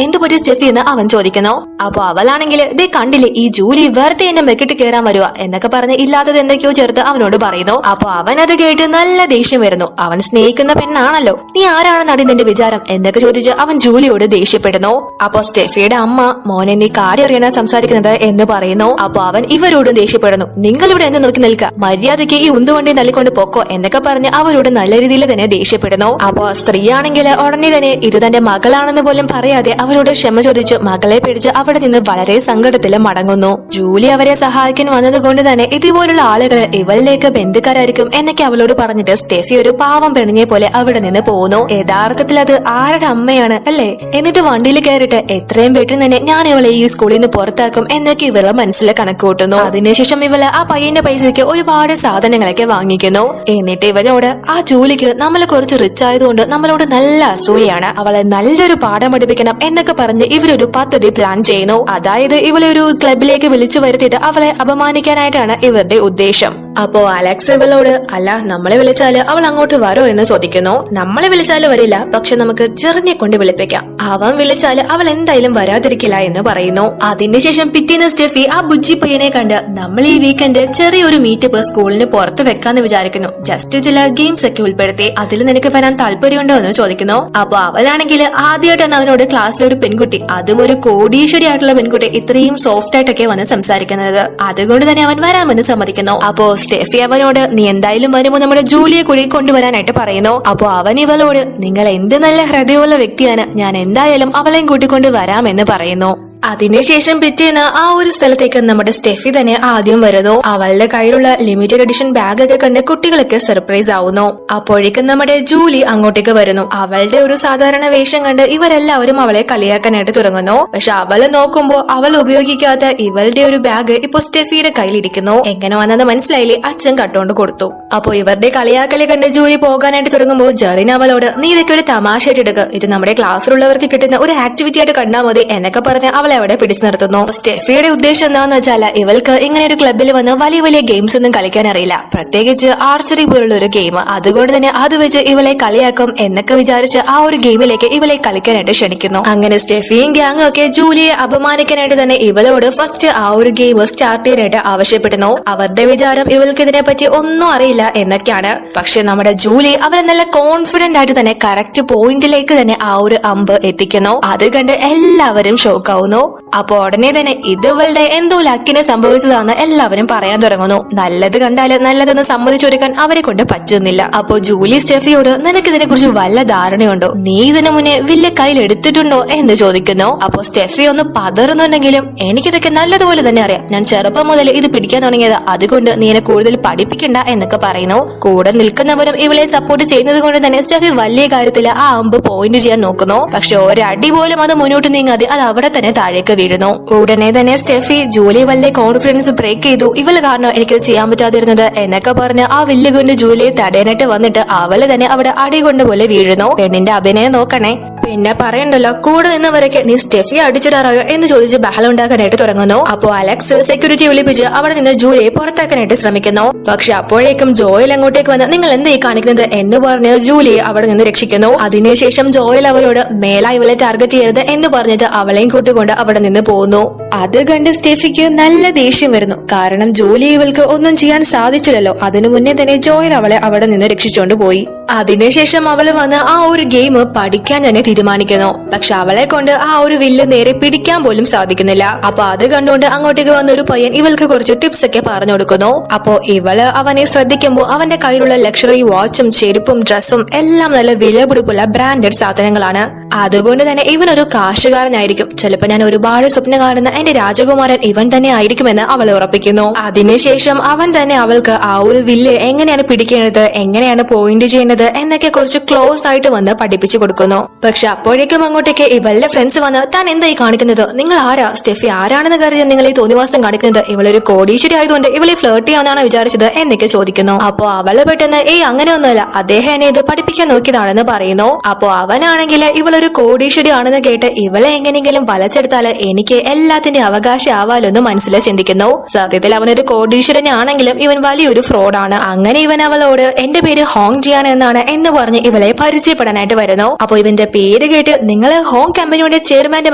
എന്ത് പറ്റിയ സ്റ്റെഫി എന്ന് അവൻ ചോദിക്കുന്നു. അപ്പൊ അവളാണെങ്കിൽ ദേ കണ്ടില്ലേ ഈ ജൂലി വെറുതെ എന്നെ മെക്കിട്ട് കയറാൻ വരുക എന്നൊക്കെ പറഞ്ഞ് ഇല്ലാത്തത് എന്തൊക്കെയോ ചേർത്ത് അവനോട് പറയുന്നു. അപ്പൊ അവൻ അത് കേട്ട് നല്ല ദേഷ്യം വരുന്നു. അവൻ സ്നേഹിക്കുന്ന പെണ്ണാണല്ലോ, നീ ആരാണെന്നാണ് നിന്റെ വിചാരം എന്നൊക്കെ ചോദിച്ച് അവൻ ജൂലിയോട് ദേഷ്യപ്പെടുന്നു. അപ്പൊ സ്റ്റെഫിയുടെ അമ്മ മോനെ നീ കാര്യം അറിയാനാ സംസാരിക്കുന്നത് എന്ന് പറയുന്നു. അപ്പൊ അവൻ ഇവരോടും ദേഷ്യപ്പെടുന്നു. നിങ്ങൾ ഇവിടെ എന്ന് നോക്കി നിൽക്കുക, മര്യാദയ്ക്ക് ഈ ഉന്തുവണ്ടി തള്ളിക്കൊണ്ട് പൊക്കോ എന്നൊക്കെ പറഞ്ഞ് അവരോട് നല്ല രീതിയിൽ തന്നെ ദേഷ്യപ്പെടുന്നു. അപ്പൊ സ്ത്രീയാണെങ്കിൽ ഉടനെ തന്നെ ഇത് തന്റെ മകളാണെന്ന് പോലും പറയാതെ അവരോട് ക്ഷമ ചോദിച്ചു മകളെ പിടിച്ച് അവിടെ നിന്ന് വളരെ സങ്കടത്തിൽ മടങ്ങുന്നു. ജൂലി അവരെ സഹായിക്കാൻ വന്നത് കൊണ്ട് തന്നെ ഇതുപോലുള്ള ആളുകള് ഇവളിലേക്ക് ബന്ധുക്കാരായിരിക്കും എന്നൊക്കെ അവളോട് പറഞ്ഞിട്ട് സ്റ്റെഫി ഒരു പാവം പെണ്ണിനെ പോലെ അവിടെ നിന്ന് പോകുന്നു. യഥാർത്ഥത്തിൽ അത് ആരുടെ അമ്മയാണ് അല്ലേ? എന്നിട്ട് വണ്ടിയിൽ കയറിയിട്ട് എത്രയും പെട്ടെന്ന് തന്നെ ഞാൻ ഇവളെ ഈ സ്കൂളിൽ നിന്ന് പുറത്താക്കും എന്നൊക്കെ ഇവളെ മനസ്സിൽ കണക്ക് കൂട്ടുന്നു. അതിനുശേഷം ഇവള് ആ പയ്യന്റെ പൈസക്ക് ഒരുപാട് സാധനങ്ങളൊക്കെ വാങ്ങിക്കുന്നു. എന്നിട്ട് ഇവനോട് ആ ജോലിക്ക് നമ്മൾ കുറച്ച് റിച്ച് ആയതുകൊണ്ട് നമ്മളോട് നല്ല അസൂയാണ്, അവളെ നല്ലൊരു പാഠം പഠിപ്പിക്കണം എന്നൊക്കെ പറഞ്ഞ് ഇവരൊരു പദ്ധതി പ്ലാൻ ചെയ്യുന്നു. അതായത് ഇവളെ ഒരു ക്ലബിലേക്ക് വിളിച്ചു വരുത്തിയിട്ട് അവളെ അപമാനിക്കാനായിട്ടാണ് ഇവരുടെ ഉദ്ദേശം. അപ്പോ അലക്സ് ഇവളോട് അല്ല നമ്മളെ വിളിച്ചാല് അവൾ അങ്ങോട്ട് വരോ എന്ന് ചോദിക്കുന്നു. നമ്മളെ വിളിച്ചാല് വരില്ല, പക്ഷെ നമുക്ക് ചെറിനെ കൊണ്ട് വിളിപ്പിക്കാം, അവൻ വിളിച്ചാല് അവൾ എന്തായാലും വരാതിരിക്കില്ല എന്ന് പറയുന്നു. അതിനുശേഷം പിറ്റേന്ന് സ്റ്റെഫി ആ ബുജ്ജി പയ്യനെ കണ്ട് നമ്മൾ ഈ വീക്കെൻഡ് ചെറിയൊരു മീറ്റപ്പ് സ്കൂളിന് പുറത്ത് വെക്കാന്ന് വിചാരിക്കുന്നു, ജസ്റ്റ് ചില ഗെയിംസ് ഒക്കെ ഉൾപ്പെടുത്തി, അതിൽ നിനക്ക് വരാൻ താല്പര്യമുണ്ടോ എന്ന് ചോദിക്കുന്നു. അപ്പൊ അവനാണെങ്കിൽ ആദ്യമായിട്ടാണ് അവനോട് ക്ലാസ്സിലെ ഒരു പെൺകുട്ടി, അതും ഒരു കോടീശ്വരി ആയിട്ടുള്ള പെൺകുട്ടി ഇത്രയും സോഫ്റ്റ് ആയിട്ടൊക്കെ വന്ന് സംസാരിക്കുന്നത്, അതുകൊണ്ട് തന്നെ അവൻ വരാമെന്ന് സമ്മതിക്കുന്നു. അപ്പോ സ്റ്റെഫി അവനോട് നീ എന്തായാലും വരുമ്പോ നമ്മുടെ ജൂലിയെ കൂടി കൊണ്ടുവരാനായിട്ട് പറയുന്നു. അപ്പൊ അവൻ ഇവളോട് നിങ്ങൾ എന്ത് നല്ല ഹൃദയമുള്ള വ്യക്തിയാണ്, ഞാൻ എന്തായാലും അവളെയും കൂട്ടിക്കൊണ്ട് വരാമെന്ന് പറയുന്നു. അതിനുശേഷം പിറ്റേന്ന് ആ ഒരു സ്ഥലത്തേക്ക് നമ്മുടെ സ്റ്റെഫി തന്നെ ആദ്യം വരുന്നു. അവളുടെ കയ്യിലുള്ള ലിമിറ്റഡ് എഡിഷൻ ബാഗ് ഒക്കെ കണ്ട് കുട്ടികളൊക്കെ സർപ്രൈസ് ആവുന്നു. അപ്പോഴേക്കും നമ്മുടെ ജൂലി അങ്ങോട്ടേക്ക് വരുന്നു. അവളുടെ ഒരു സാധാരണ വേഷം കണ്ട് ഇവരെല്ലാവരും അവളെ കളിയാക്കാനായിട്ട് തുടങ്ങുന്നു. പക്ഷെ അവള് നോക്കുമ്പോ അവൾ ഉപയോഗിക്കാത്ത ഇവളുടെ ഒരു ബാഗ് ഇപ്പൊ സ്റ്റെഫിയുടെ കയ്യിലിരിക്കുന്നു. എങ്ങനെ വന്നത് മനസ്സിലായില്ലേ, അച്ഛൻ കട്ടുകൊണ്ട് കൊടുത്തു. അപ്പൊ ഇവരുടെ കളിയാക്കലെ കണ്ട് ജൂലി പോകാനായിട്ട് തുടങ്ങുമ്പോ ജെറിൻ അവളോട് നീ ഇതൊക്കെ ഒരു തമാശയായിട്ട് എടുക്കുക, ഇത് നമ്മുടെ ക്ലാസ്സിലുള്ളവർക്ക് കിട്ടുന്ന ഒരു ആക്ടിവിറ്റി ആയിട്ട് കണ്ടാൽ മതി എന്നൊക്കെ പറഞ്ഞ് അവളെ അവിടെ പിടിച്ചു നിർത്തുന്നു. സ്റ്റെഫിയുടെ ഉദ്ദേശം എന്താണെന്ന് വെച്ചാൽ ഇവൾക്ക് ഇങ്ങനെ ഒരു ക്ലബ്ബിൽ വന്ന് വലിയ വലിയ ഗെയിംസ് ഒന്നും കളിക്കാൻ അറിയില്ല, പ്രത്യേകിച്ച് ആർച്ചറി പോലുള്ള ഒരു ഗെയിം. അതുകൊണ്ട് തന്നെ അത് വെച്ച് ഇവളെ കളിയാക്കും എന്നൊക്കെ വിചാരിച്ച് ആ ഒരു ഗെയിമിലേക്ക് ഇവളെ കളിക്കാനായിട്ട് ക്ഷണിക്കുന്നു. അങ്ങനെ സ്റ്റെഫിയും ഗ്യാങ്ങും ഒക്കെ ജൂലിയെ അപമാനിക്കാനായിട്ട് തന്നെ ഇവളോട് ഫസ്റ്റ് ആ ഒരു ഗെയിം സ്റ്റാർട്ട് ചെയ്യാനായിട്ട് ആവശ്യപ്പെടുന്നു. അവരുടെ വിചാരം ഇവൾക്ക് ഇതിനെ പറ്റി ഒന്നും അറിയില്ല എന്നൊക്കെയാണ്. പക്ഷെ നമ്മുടെ ജൂലി അവരെ നല്ല കോൺഫിഡന്റ് ആയിട്ട് തന്നെ കറക്റ്റ് പോയിന്റിലേക്ക് തന്നെ ആ ഒരു അമ്പ് എത്തിക്കുന്നു. അത് കണ്ട് എല്ലാവരും ഷോക്കാവുന്നു. അപ്പൊ ഉടനെ തന്നെ ഇതുവളുടെ എന്തോ ലക്കിന് സംഭവിച്ചതാണെന്ന് എല്ലാവരും പറയാൻ തുടങ്ങുന്നു. നല്ലത് കണ്ടാല് നല്ലതെന്ന് സമ്മതിച്ചൊരുക്കാൻ അവരെ കൊണ്ട് പറ്റുന്നില്ല. അപ്പൊ ജൂലി സ്റ്റെഫിയോട് നിനക്ക് ഇതിനെ കുറിച്ച് വല്ല ധാരണയുണ്ടോ, നീ ഇതിനു മുന്നേ വലിയ കയ്യിൽ എടുത്തിട്ടുണ്ടോ എന്ന് ചോദിക്കുന്നു. അപ്പൊ സ്റ്റെഫി ഒന്ന് പതറുന്നുണ്ടെങ്കിലും എനിക്കിതൊക്കെ നല്ലതുപോലെ തന്നെ അറിയാം, ഞാൻ ചെറുപ്പം മുതൽ ഇത് പിടിക്കാൻ തുടങ്ങിയത്, അതുകൊണ്ട് നീ എന്നെ കൂടുതൽ പഠിപ്പിക്കണ്ട എന്നൊക്കെ പറയുന്നു. കൂടെ നിൽക്കുന്നവരും ഇവളെ സപ്പോർട്ട് ചെയ്യുന്നത് കൊണ്ട് തന്നെ സ്റ്റെഫി വലിയ കാര്യത്തിൽ ആ അമ്പ് പോയിന്റ് ചെയ്യാൻ നോക്കുന്നു. പക്ഷെ ഒരടി പോലും അത് മുന്നോട്ട് നീങ്ങാതെ അത് അവിടെ തന്നെ താഴേക്ക് വീഴുന്നു. ഉടനെ തന്നെ സ്റ്റെഫി ജൂലി വലിയ കോൺഫിഡൻസ് ബ്രേക്ക് ചെയ്തു, ഇവള് കാരണം എനിക്കത് ചെയ്യാൻ പറ്റാതിരുന്നത് എന്നൊക്കെ പറഞ്ഞ് ആ വില്ല് കൊണ്ട് ജൂലിയെ തടയാനായിട്ട് വന്നിട്ട് അവള് തന്നെ അവിടെ അടി കൊണ്ട് പോലെ വീഴുന്നു. പെണ്ണിന്റെ അഭിനയം നോക്കണേ. പിന്നെ പറയണ്ടല്ലോ, കൂടെ നിന്നവരൊക്കെ നീ സ്റ്റെഫി അടിച്ചിടാറായോ എന്ന് ചോദിച്ച് ബഹളം ഉണ്ടാക്കാനായിട്ട് തുടങ്ങുന്നു. അപ്പോ അലക്സ് സെക്യൂരിറ്റി വിളിപ്പിച്ച് അവിടെ നിന്ന് ജൂലിയെ പുറത്താക്കാനായിട്ട് ശ്രമിക്കുന്നു. പക്ഷെ അപ്പോഴേക്കും ജോയൽ അങ്ങോട്ടേക്ക് വന്ന് നിങ്ങൾ എന്തായി കാണിക്കുന്നത് എന്ന് പറഞ്ഞ് ജൂലിയെ അവിടെ നിന്ന് രക്ഷിക്കുന്നു. അതിനുശേഷം ജോയൽ അവരോട് മേല ഇവളെ ടാർഗറ്റ് ചെയ്യരുത് എന്ന് പറഞ്ഞിട്ട് അവളെയും കൂട്ടുകൊണ്ട് അവിടെ നിന്ന് പോകുന്നു. അത് കണ്ട് സ്റ്റെഫിക്ക് നല്ല ദേഷ്യം വരുന്നു. കാരണം ജൂലി ഇവൾക്ക് ഒന്നും ചെയ്യാൻ സാധിച്ചില്ലല്ലോ. അതിനു മുന്നേ തന്നെ ജോയൽ അവളെ അവിടെ നിന്ന് രക്ഷിച്ചുകൊണ്ട് പോയി. അതിനുശേഷം അവള് വന്ന് ആ ഒരു ഗെയിം പഠിക്കാൻ തന്നെ തീരുമാനിക്കുന്നു. പക്ഷെ അവളെ കൊണ്ട് ആ ഒരു വില്ല് നേരെ പിടിക്കാൻ പോലും സാധിക്കുന്നില്ല. അപ്പൊ അത് കണ്ടുകൊണ്ട് അങ്ങോട്ടേക്ക് വന്ന ഒരു പയ്യൻ ഇവൾക്ക് കുറച്ച് ടിപ്സ് ഒക്കെ പറഞ്ഞു കൊടുക്കുന്നു. അപ്പോ ഇവള് അവനെ ശ്രദ്ധിക്കുമ്പോൾ അവന്റെ കയ്യിലുള്ള ലക്ഷറി വാച്ചും ചെരുപ്പും ഡ്രസ്സും എല്ലാം നല്ല വിലപിടിപ്പുള്ള ബ്രാൻഡഡ് സാധനങ്ങളാണ്. അതുകൊണ്ട് തന്നെ ഇവനൊരു കാശുകാരനായിരിക്കും. ചിലപ്പോ ഞാൻ ഒരുപാട് സ്വപ്നം കാണുന്ന എന്റെ രാജകുമാരൻ ഇവൻ തന്നെ ആയിരിക്കുമെന്ന് അവൾ ഉറപ്പിക്കുന്നു. അതിനുശേഷം അവൻ തന്നെ അവൾക്ക് ആ ഒരു വില്ല് എങ്ങനെയാണ് പിടിക്കേണ്ടത്, എങ്ങനെയാണ് പോയിന്റ് ചെയ്യുന്നത് എന്നൊക്കെ കുറച്ച് ക്ലോസ് ആയിട്ട് വന്ന് പഠിപ്പിച്ചു കൊടുക്കുന്നു. പക്ഷെ അപ്പോഴേക്കും അങ്ങോട്ടേക്ക് ഇവളുടെ ഫ്രണ്ട്സ് വന്ന് താൻ എന്തായി കാണിക്കുന്നത്, നിങ്ങൾ ആരാ, സ്റ്റെഫി ആരാണെന്ന് കരുതി നിങ്ങൾ ഈ തോന്നിവാസം കാണിക്കുന്നത്, ഇവളൊരു കോടീശ്വരി ആയതുകൊണ്ട് ഇവളെ ഫ്ലേർട്ട് ചെയ്യാനാണ് വിചാരിച്ചത് എന്നൊക്കെ ചോദിക്കുന്നു. അപ്പോ അവള് പെട്ടെന്ന് അങ്ങനെയൊന്നുമല്ല, അദ്ദേഹം എന്നെ ഇത് പഠിപ്പിക്കാൻ നോക്കിയതാണെന്ന് പറയുന്നു. അപ്പോ അവനാണെങ്കിൽ ഇവളൊരു കോടീശ്വരി ആണെന്ന് കേട്ട് ഇവളെ എങ്ങനെയെങ്കിലും വളച്ചെടുത്താല് എനിക്ക് എല്ലാത്തിന്റെ അവകാശം ആവാലൊന്ന് മനസ്സിൽ ചിന്തിക്കുന്നു. സത്യത്തിൽ അവനൊരു കോടീശ്വരനാണെങ്കിലും ഇവൻ വലിയൊരു ഫ്രോഡാണ്. അങ്ങനെ ഇവൻ അവളോട് എന്റെ പേര് ഹോങ് ജിയാൻ എന്നാണ് എന്ന് പറഞ്ഞ് ഇവളെ പരിചയപ്പെടാനായിട്ട് വരുന്നു. അപ്പൊ ഇവന്റെ പേര് കേട്ട് നിങ്ങള് ഹോങ് കമ്പനിയുടെ ചെയർമാന്റെ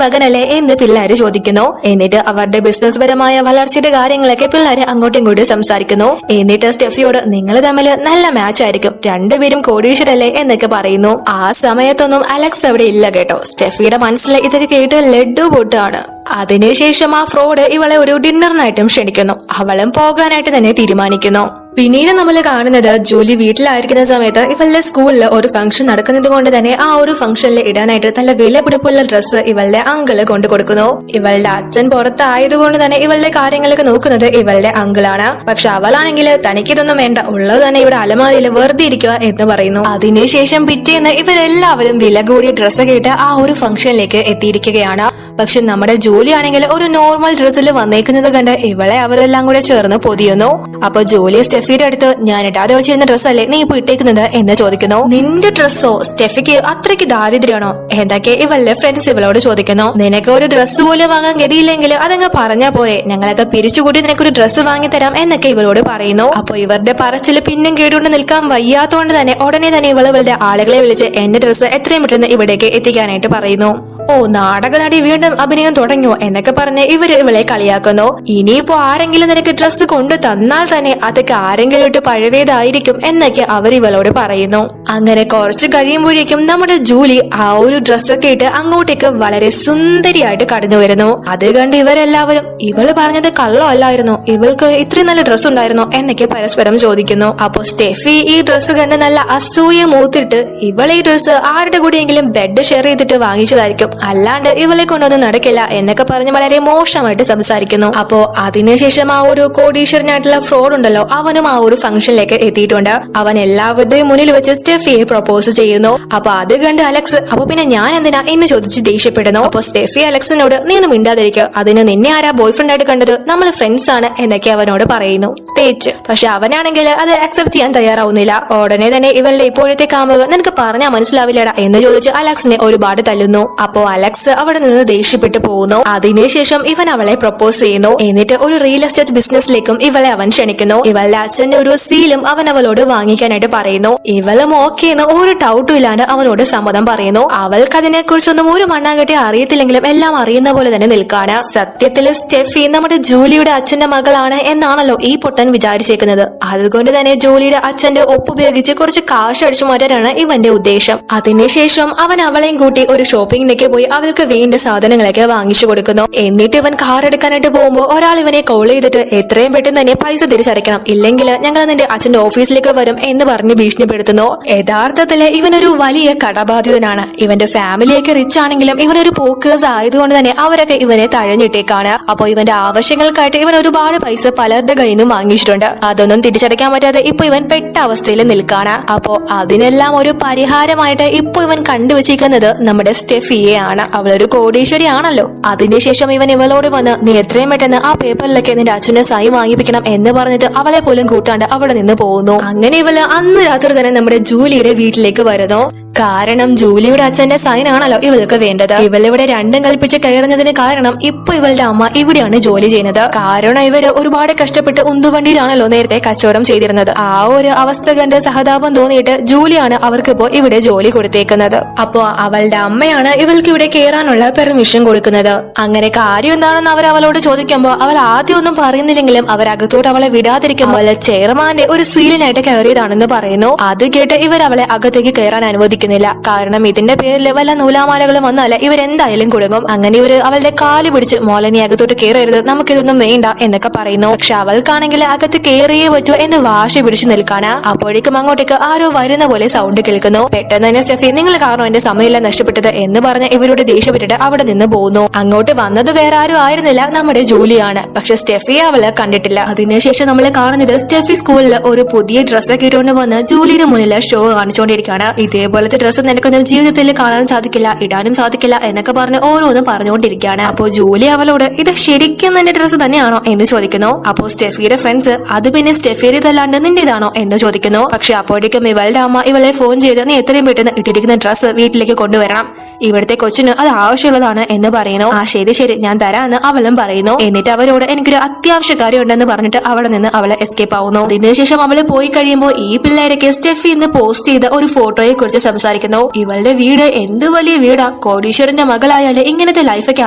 മകനല്ലേ എന്ന് പിള്ളേര് ചോദിക്കുന്നു. എന്നിട്ട് അവരുടെ ബിസിനസ് പരമായ വളർച്ചയുടെ കാര്യങ്ങളൊക്കെ പിള്ളേര് അങ്ങോട്ടും ഇങ്ങോട്ടും സംസാരിക്കുന്നു. എന്നിട്ട് സ്റ്റെഫിയോട് നിങ്ങൾ തമ്മിൽ നല്ല മാച്ച് ആയിരിക്കും, രണ്ടുപേരും കോടീശ്വരല്ലേ എന്നൊക്കെ പറയുന്നു. ആ സമയത്തൊന്നും അലക്സ് അവിടെ ഇല്ല കേട്ടോ. സ്റ്റെഫിയുടെ മനസ്സിൽ ഇതൊക്കെ കേട്ട് ലഡ്ഡു പൊട്ടാണ്. അതിനുശേഷം ആ ഫ്രോഡ് ഇവളെ ഒരു ഡിന്നറിനായിട്ടും ക്ഷണിക്കുന്നു. അവളും പോകാനായിട്ട് തന്നെ തീരുമാനിക്കുന്നു. പിന്നീട് നമ്മൾ കാണുന്നത് ജൂലി വീട്ടിലായിരിക്കുന്ന സമയത്ത് ഇവളുടെ സ്കൂളിൽ ഒരു ഫംഗ്ഷൻ നടക്കുന്നത് കൊണ്ട് തന്നെ ആ ഒരു ഫംഗ്ഷനിൽ ഇടാനായിട്ട് നല്ല വിലപിടിപ്പുള്ള ഡ്രസ്സ് ഇവളുടെ അങ്കിള് കൊണ്ടു കൊടുക്കുന്നു. ഇവളുടെ അച്ഛൻ പുറത്തായതുകൊണ്ട് തന്നെ ഇവളുടെ കാര്യങ്ങളൊക്കെ നോക്കുന്നത് ഇവളുടെ അങ്കിളാണ്. പക്ഷെ അവളാണെങ്കിൽ തനിക്കിതൊന്നും വേണ്ട, ഉള്ളത് തന്നെ ഇവിടെ അലമാരയിൽ വെറുതെ ഇരിക്കുക എന്ന് പറയുന്നു. അതിനുശേഷം പിറ്റേന്ന് ഇവരെല്ലാവരും വില കൂടിയ ഡ്രസ്സ് കേട്ട് ആ ഒരു ഫംഗ്ഷനിലേക്ക് എത്തിയിരിക്കുകയാണ്. പക്ഷെ നമ്മുടെ ജൂലി ആണെങ്കിൽ ഒരു നോർമൽ ഡ്രസ്സിൽ വന്നേക്കുന്നത് കണ്ട് ഇവളെ അവരെല്ലാം കൂടെ ചേർന്ന് പൊതിയുന്നു. അപ്പൊ ജൂലി സ്റ്റെഫിയുടെ അടുത്ത് ഞാൻ ഇടാതെ വെച്ചിരുന്ന ഡ്രസ്സല്ലേ നീ ഇപ്പൊ ഇട്ടേക്കുന്നത് എന്ന് ചോദിക്കുന്നു. നിന്റെ ഡ്രസ്സോ, സ്റ്റെഫിക്ക് അത്രയ്ക്ക് ദാരിദ്ര്യമാണോ എന്നൊക്കെ ഇവളുടെ ഫ്രണ്ട്സ് ഇവളോട് ചോദിക്കുന്നു. നിനക്ക് ഒരു ഡ്രസ്സ് പോലും വാങ്ങാൻ ഗതിയില്ലെങ്കിൽ അതങ്ങ് പറഞ്ഞാ പോരെ, ഞങ്ങളൊക്കെ പിരിച്ചുകൂടി നിനക്കൊരു ഡ്രസ്സ് വാങ്ങി തരാം എന്നൊക്കെ ഇവളോട് പറയുന്നു. അപ്പൊ ഇവരുടെ പറച്ചില് പിന്നും കേട്ടുകൊണ്ട് നിൽക്കാൻ വയ്യാത്തോണ്ട് തന്നെ ഉടനെ തന്നെ ഇവളുടെ ആളുകളെ വിളിച്ച് എന്റെ ഡ്രസ്സ് എത്രയും പെട്ടെന്ന് ഇവിടേക്ക് എത്തിക്കാനായിട്ട് പറയുന്നു. ഓ നാടക നടി വീണ്ടും അഭിനയം തുടങ്ങിയോ എന്നൊക്കെ പറഞ്ഞ് ഇവളെ കളിയാക്കുന്നു. ഇനിയിപ്പോ ആരെങ്കിലും നിനക്ക് ഡ്രസ്സ് കൊണ്ടു തന്നാൽ തന്നെ അതൊക്കെ ആരെങ്കിലും ഇട്ട് പഴവേതായിരിക്കും എന്നൊക്കെ അവർ ഇവളോട് പറയുന്നു. അങ്ങനെ കുറച്ച് കഴിയുമ്പോഴേക്കും നമ്മുടെ ജൂലി ആ ഒരു ഡ്രസ്സൊക്കെ ഇട്ട് അങ്ങോട്ടേക്ക് വളരെ സുന്ദരിയായിട്ട് കടന്നു വരുന്നു. അത് കണ്ട് ഇവരെല്ലാവരും ഇവള് പറഞ്ഞത് കള്ളമല്ലായിരുന്നു, ഇവൾക്ക് ഇത്രയും നല്ല ഡ്രസ്സ് ഉണ്ടായിരുന്നോ എന്നൊക്കെ പരസ്പരം ചോദിക്കുന്നു. അപ്പൊ സ്റ്റെഫി ഈ ഡ്രസ്സ് കണ്ട് നല്ല അസൂയ മൂത്തിട്ട് ഇവളെ ഈ ഡ്രസ്സ് ആരുടെ കൂടെയെങ്കിലും ബെഡ് ഷെയർ ചെയ്തിട്ട് വാങ്ങിച്ചതായിരിക്കും, അല്ലാണ്ട് ഇവളെ കൊണ്ടൊന്നും നടക്കില്ല എന്നൊക്കെ പറഞ്ഞ് വളരെ മോശമായിട്ട് സംസാരിക്കുന്നു. അപ്പോ അതിനുശേഷം ആ ഒരു കോടീശ്വരനായിട്ടുള്ള ഫ്രോഡ് ഉണ്ടല്ലോ, അവനും ആ ഒരു ഫംഗ്ഷനിലേക്ക് എത്തിയിട്ടുണ്ട്. അവൻ എല്ലാവരുടെയും മുന്നിൽ വെച്ച് സ്റ്റെഫിയെ പ്രൊപ്പോസ് ചെയ്യുന്നു. അപ്പൊ അത് കണ്ട് അലക്സ് അപ്പൊ പിന്നെ ഞാൻ എന്തിനാ എന്ന് ചോദിച്ച് ദേഷ്യപ്പെടുന്നു. അപ്പൊ സ്റ്റെഫി അലക്സിനോട് നീ ഒന്നും മിണ്ടാതിരിക്കുക, അതിന് നിന്നെ ആരാ ബോയ് ഫ്രണ്ട് ആയിട്ട് കണ്ടത്, നമ്മൾ ഫ്രണ്ട്സ് ആണ് എന്നൊക്കെ അവനോട് പറയുന്നു തേച്ച്. പക്ഷെ അവനാണെങ്കിൽ അത് അക്സെപ്റ്റ് ചെയ്യാൻ തയ്യാറാവുന്നില്ല. ഉടനെ തന്നെ ഇവളുടെ ഇപ്പോഴത്തെ കാമുക നിനക്ക് പറഞ്ഞാൽ മനസ്സിലാവില്ലടാ എന്ന് ചോദിച്ച് അലക്സിനെ ഒരുപാട് തല്ലുന്നു. അപ്പോ അലക്സ് അവിടെ നിന്ന് ദേഷ്യപ്പെട്ടു പോകുന്നു. അതിനുശേഷം ഇവൻ അവളെ പ്രൊപ്പോസ് ചെയ്യുന്നു. എന്നിട്ട് ഒരു റിയൽ എസ്റ്റേറ്റ് ബിസിനസ്സിലേക്കും ഇവളെ അവൻ ക്ഷണിക്കുന്നു. ഇവളുടെ അച്ഛന്റെ ഒരു സീലും അവൻ അവളോട് വാങ്ങിക്കാനായിട്ട് പറയുന്നു. ഇവളും ഓക്കെ എന്ന് ഒരു ഡൗട്ടും ഇല്ലാണ്ട് അവനോട് സമ്മതം പറയുന്നു. അവൾക്ക് അതിനെ കുറിച്ചൊന്നും ഒരു മണ്ണാങ്കട്ടി അറിയത്തില്ലെങ്കിലും എല്ലാം അറിയുന്ന പോലെ തന്നെ നിൽക്കാണ്. സത്യത്തില് സ്റ്റെഫി നമ്മുടെ ജൂലിയുടെ അച്ഛന്റെ മകളാണ് എന്നാണല്ലോ ഈ പൊട്ടൻ വിചാരിച്ചേക്കുന്നത്. അതുകൊണ്ട് തന്നെ ജോലിയുടെ അച്ഛന്റെ ഒപ്പുപയോഗിച്ച് കുറച്ച് കാശ് അടിച്ചു മാറ്റാനാണ് ഇവന്റെ ഉദ്ദേശം. അതിനുശേഷം അവൻ അവളെയും കൂട്ടി ഒരു ഷോപ്പിംഗിലേക്ക് പോയി അവൾക്ക് വേണ്ട സാധനങ്ങളൊക്കെ വാങ്ങിച്ചു കൊടുക്കുന്നു. എന്നിട്ട് ഇവൻ കാർ എടുക്കാനായിട്ട് പോകുമ്പോൾ ഒരാൾ ഇവനെ കോൾ ചെയ്തിട്ട് എത്രയും പെട്ടെന്ന് തന്നെ പൈസ തിരിച്ചടയ്ക്കണം, ഇല്ലെങ്കിൽ ഞങ്ങൾ നിന്റെ അച്ഛന്റെ ഓഫീസിലേക്ക് വരും എന്ന് പറഞ്ഞ് ഭീഷണിപ്പെടുത്തുന്നു. യഥാർത്ഥത്തില് ഇവനൊരു വലിയ കടബാധിതനാണ്. ഇവന്റെ ഫാമിലിയൊക്കെ റിച്ച് ആണെങ്കിലും ഇവനൊരു പോക്കേഴ്സ് ആയതുകൊണ്ട് തന്നെ അവരൊക്കെ ഇവനെ തഴഞ്ഞിട്ടേക്കാണ്. അപ്പൊ ഇവന്റെ ആവശ്യങ്ങൾക്കായിട്ട് ഇവൻ ഒരുപാട് പൈസ പലരുടെ കയ്യിൽ നിന്നും വാങ്ങിച്ചിട്ടുണ്ട്. അതൊന്നും തിരിച്ചടയ്ക്കാൻ പറ്റാതെ ഇപ്പൊ ഇവൻ പെട്ട അവസ്ഥയിൽ നിൽക്കാണ്. അപ്പോ അതിനെല്ലാം ഒരു പരിഹാരമായിട്ട് ഇപ്പൊ ഇവൻ കണ്ടുവച്ചിരിക്കുന്നത് നമ്മുടെ സ്റ്റെഫിയെ ആണ്. അവളൊരു കോടീശ്വരി ആണല്ലോ. അതിനുശേഷം ഇവൻ ഇവളോട് വന്ന് നീ എത്രയും പെട്ടെന്ന് ആ പേപ്പറിലൊക്കെ നിന്റെ അച്ഛനെ സൈൻ വാങ്ങിപ്പിക്കണം എന്ന് പറഞ്ഞിട്ട് അവളെ പോലും കൂട്ടാണ്ട് അവിടെ നിന്ന് പോകുന്നു. അങ്ങനെ ഇവള് അന്ന് രാത്രി തന്നെ നമ്മുടെ ജൂലിയുടെ വീട്ടിലേക്ക് വരുന്നു. കാരണം ജൂലിയുടെ അച്ഛന്റെ സൈൻ ആണല്ലോ ഇവൾക്ക് വേണ്ടത്. ഇവളിവിടെ രണ്ടും കൽപ്പിച്ച് കയറുന്നതിന് കാരണം ഇപ്പൊ ഇവളുടെ അമ്മ ഇവിടെയാണ് ജോലി ചെയ്യുന്നത്. കാരണം ഇവര് ഒരുപാട് കഷ്ടപ്പെട്ട് ഉന്തുവണ്ടിയിലാണല്ലോ നേരത്തെ കച്ചവടം ചെയ്തിരുന്നത്. ആ ഒരു അവസ്ഥ കണ്ട് സഹതാപം തോന്നിയിട്ട് ജൂലിയാണ് അവർക്കിപ്പോ ഇവിടെ ജോലി കൊടുത്തേക്കുന്നത്. അപ്പോ അവളുടെ അമ്മയാണ് ഇവൾക്ക് ഇവിടെ കയറാനുള്ള പെർമിഷൻ കൊടുക്കുന്നത്. അങ്ങനെ കാര്യം എന്താണെന്ന് അവർ അവളോട് ചോദിക്കുമ്പോ അവൾ ആദ്യം ഒന്നും പറയുന്നില്ലെങ്കിലും അവരകത്തോട്ട് അവളെ വിടാതിരിക്കുമ്പോൾ ചെയർമാന്റെ ഒരു സീലിനായിട്ട് കയറിയതാണെന്ന് പറയുന്നു. അത് കേട്ട് ഇവർ അവളെ അകത്തേക്ക് കയറാൻ അനുവദിക്കുന്നു. കാരണം ഇതിന്റെ പേരിൽ വല്ല നൂലാമാലകളും വന്നാൽ ഇവരെന്തായാലും കുടുങ്ങും. അങ്ങനെ ഇവര് അവളുടെ കാല് പിടിച്ച് മോളെ നീ അകത്തോട്ട് കയറരുത്, നമുക്കിതൊന്നും വേണ്ട എന്നൊക്കെ പറയുന്നു. പക്ഷെ അവൾക്കാണെങ്കിൽ അകത്ത് കയറിയേ പറ്റൂ എന്ന് വാശി പിടിച്ച് നിൽക്കാണ്. അപ്പോഴേക്കും അങ്ങോട്ടേക്ക് ആരോ വരുന്ന പോലെ സൗണ്ട് കേൾക്കുന്നു. പെട്ടെന്ന് തന്നെ സ്റ്റെഫി നിങ്ങൾ കാരണം എന്റെ സമയമില്ല നഷ്ടപ്പെട്ടത് എന്ന് പറഞ്ഞ് ഇവരോട് ദേഷ്യപ്പെട്ടിട്ട് അവിടെ നിന്ന് പോകുന്നു. അങ്ങോട്ട് വന്നത് വേറെ ആരും ആയിരുന്നില്ല, നമ്മുടെ ജൂലിയാണ്. പക്ഷെ സ്റ്റെഫിയെ അവള് കണ്ടിട്ടില്ല. അതിനുശേഷം നമ്മൾ കാണുന്നത് സ്റ്റെഫി സ്കൂളിൽ ഒരു പുതിയ ഡ്രസ്സൊക്കെ ഇട്ടുകൊണ്ട് വന്ന് ജൂലിയുടെ മുന്നിൽ ഷോ കാണിച്ചുകൊണ്ടിരിക്കുകയാണ്. ഇതേപോലത്തെ ഡ്രസ്സ് നിനക്കൊന്നും ജീവിതത്തിൽ കാണാൻ സാധിക്കില്ല, ഇടാനും സാധിക്കില്ല എന്നൊക്കെ പറഞ്ഞ് ഓരോന്നും പറഞ്ഞുകൊണ്ടിരിക്കുകയാണ്. അപ്പോ ജൂലി അവളോട് ഇത് ശരിക്കും നിന്റെ ഡ്രസ്സ് തന്നെയാണോ എന്ന് ചോദിക്കുന്നു. അപ്പോ സ്റ്റെഫിയുടെ ഫ്രണ്ട്സ് അത് പിന്നെ സ്റ്റെഫിയുടേതല്ലാണ്ട് നിന്റേതാണോ എന്ന് ചോദിക്കുന്നു. പക്ഷെ അപ്പോഴേക്കും ഇവളുടെ അമ്മ ഇവളെ ഫോൺ ചെയ്ത് നീ എത്രയും പെട്ടെന്ന് ഇട്ടിരിക്കുന്ന ഡ്രസ്സ് വീട്ടിലേക്ക് കൊണ്ടുവരണം, ഇവിടുത്തെ കൊച്ചിന് അത് ആവശ്യമുള്ളതാണ് എന്ന് പറയുന്നു. ആ ശരി ശരി ഞാൻ തരാമെന്ന് അവളും പറയുന്നു. എന്നിട്ട് അവരോട് എനിക്കൊരു അത്യാവശ്യ കാര്യം ഉണ്ടെന്ന് പറഞ്ഞിട്ട് അവിടെ നിന്ന് അവളെ എസ്കേപ്പ് ആവുന്നു. അതിനുശേഷം അവള് പോയി കഴിയുമ്പോൾ ഈ പിള്ളേരൊക്കെ സ്റ്റെഫി ഇന്ന് പോസ്റ്റ് ചെയ്ത ഒരു ഫോട്ടോയെ കുറിച്ച് സംസാരിക്കുന്നു. ഇവളുടെ വീട് എന്ത് വലിയ വീടാ, കോടീശ്വരന്റെ മകളായാലും ഇങ്ങനത്തെ ലൈഫൊക്കെ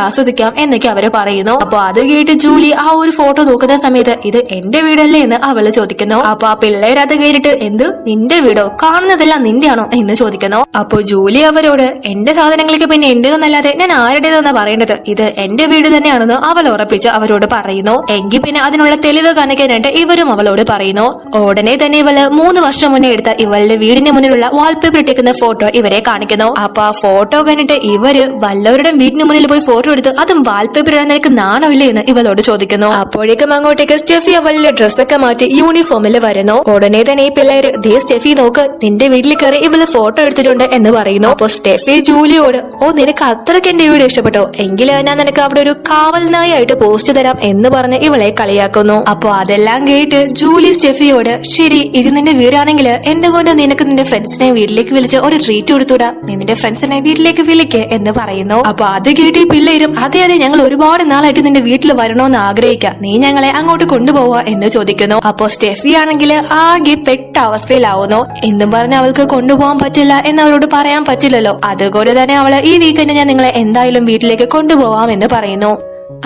ആസ്വദിക്കാം എന്നൊക്കെ അവര് പറയുന്നു. അപ്പൊ അത് കേട്ട് ജൂലി ആ ഒരു ഫോട്ടോ നോക്കുന്ന സമയത്ത് ഇത് എന്റെ വീടല്ലേ എന്ന് അവള് ചോദിക്കുന്നു. അപ്പൊ ആ പിള്ളേർ അത് കേട്ടിട്ട് എന്ത് നിന്റെ വീടോ, കാണുന്നതെല്ലാം നിന്റെയാണോ എന്ന് ചോദിക്കുന്നു. അപ്പൊ ജൂലി അവരോട് എന്റെ സാധനങ്ങൾക്ക് പിന്നെ എന്റേതെന്നല്ലാതെ ഞാൻ ആരുടേതെന്നാ പറയേണ്ടത്, ഇത് എന്റെ വീട് തന്നെയാണെന്ന് അവൾ ഉറപ്പിച്ച് അവരോട് പറയുന്നു. എങ്കിൽ പിന്നെ അതിനുള്ള തെളിവ് കാണിക്കാനായിട്ട് ഇവരും അവളോട് പറയുന്നു. ഉടനെ തന്നെ ഇവള് 3 വർഷം മുന്നേ എടുത്ത ഇവളുടെ വീടിന് മുന്നിലുള്ള വാൾപേപ്പർ ഇട്ടിരിക്കുന്ന ഫോട്ടോ ഇവരെ കാണിക്കുന്നു. അപ്പൊ ആ ഫോട്ടോ കണ്ടിട്ട് ഇവര് വല്ലവരുടെ വീടിന് മുന്നിൽ പോയി ഫോട്ടോ എടുത്ത് അതും വാൾപേപ്പർ ഇടാൻ നിനക്ക് നാണമില്ലേ എന്ന് ഇവളോട് ചോദിക്കുന്നു. അപ്പോഴേക്കും അങ്ങോട്ടേക്ക് സ്റ്റെഫി അവളുടെ ഡ്രസ്സൊക്കെ മാറ്റി യൂണിഫോമിൽ വരുന്നു. ഉടനെ തന്നെ ഈ പിള്ളേര് ദേ സ്റ്റെഫി നോക്ക് നിന്റെ വീട്ടിൽ കയറി ഇവള് ഫോട്ടോ എടുത്തിട്ടുണ്ട് എന്ന് പറയുന്നു. അപ്പൊ സ്റ്റെഫി ജൂലിയോട് ഓ നിനക്ക് അത്രയ്ക്ക് എന്റെ വീട് ഇഷ്ടപ്പെട്ടോ, എങ്കിലും ഞാൻ നിനക്ക് അവിടെ ഒരു കാവൽ നായായിട്ട് പോസ്റ്റ് തരാം എന്ന് പറഞ്ഞ് ഇവളെ കളിയാക്കുന്നു. അപ്പൊ അതെല്ലാം കേട്ട് ജൂലി സ്റ്റെഫിയോട് ശരി ഇത് നിന്റെ വീടാണെങ്കിൽ എന്തുകൊണ്ട് നിനക്ക് നിന്റെ ഫ്രണ്ട്സിനെ വീട്ടിലേക്ക് വിളിച്ച് ഒരു ട്രീറ്റ് കൊടുത്തൂടാ, നീ നിന്റെ ഫ്രണ്ട്സിനെ വീട്ടിലേക്ക് വിളിക്ക് എന്ന് പറയുന്നു. അപ്പൊ അത് കേട്ട് ഈ പിള്ളേരും അതെ അതെ ഞങ്ങൾ ഒരുപാട് നാളായിട്ട് നിന്റെ വീട്ടിൽ വരണമെന്ന് ആഗ്രഹിക്കാം, നീ ഞങ്ങളെ അങ്ങോട്ട് കൊണ്ടുപോവാ എന്ന് ചോദിക്കുന്നു. അപ്പൊ സ്റ്റെഫി ആണെങ്കിൽ ആകെ പെട്ട അവസ്ഥയിലാവുന്നു. എന്നും പറഞ്ഞ് അവൾക്ക് കൊണ്ടുപോകാൻ പറ്റില്ല എന്ന് അവരോട് പറയാൻ പറ്റില്ലല്ലോ. അതുകൊണ്ട് തന്നെ അവള് ഈ വീക്കെൻഡ് ഞാൻ നിങ്ങളെ എന്തായാലും വീട്ടിലേക്ക് കൊണ്ടുപോവാം എന്ന് പറയുന്നു.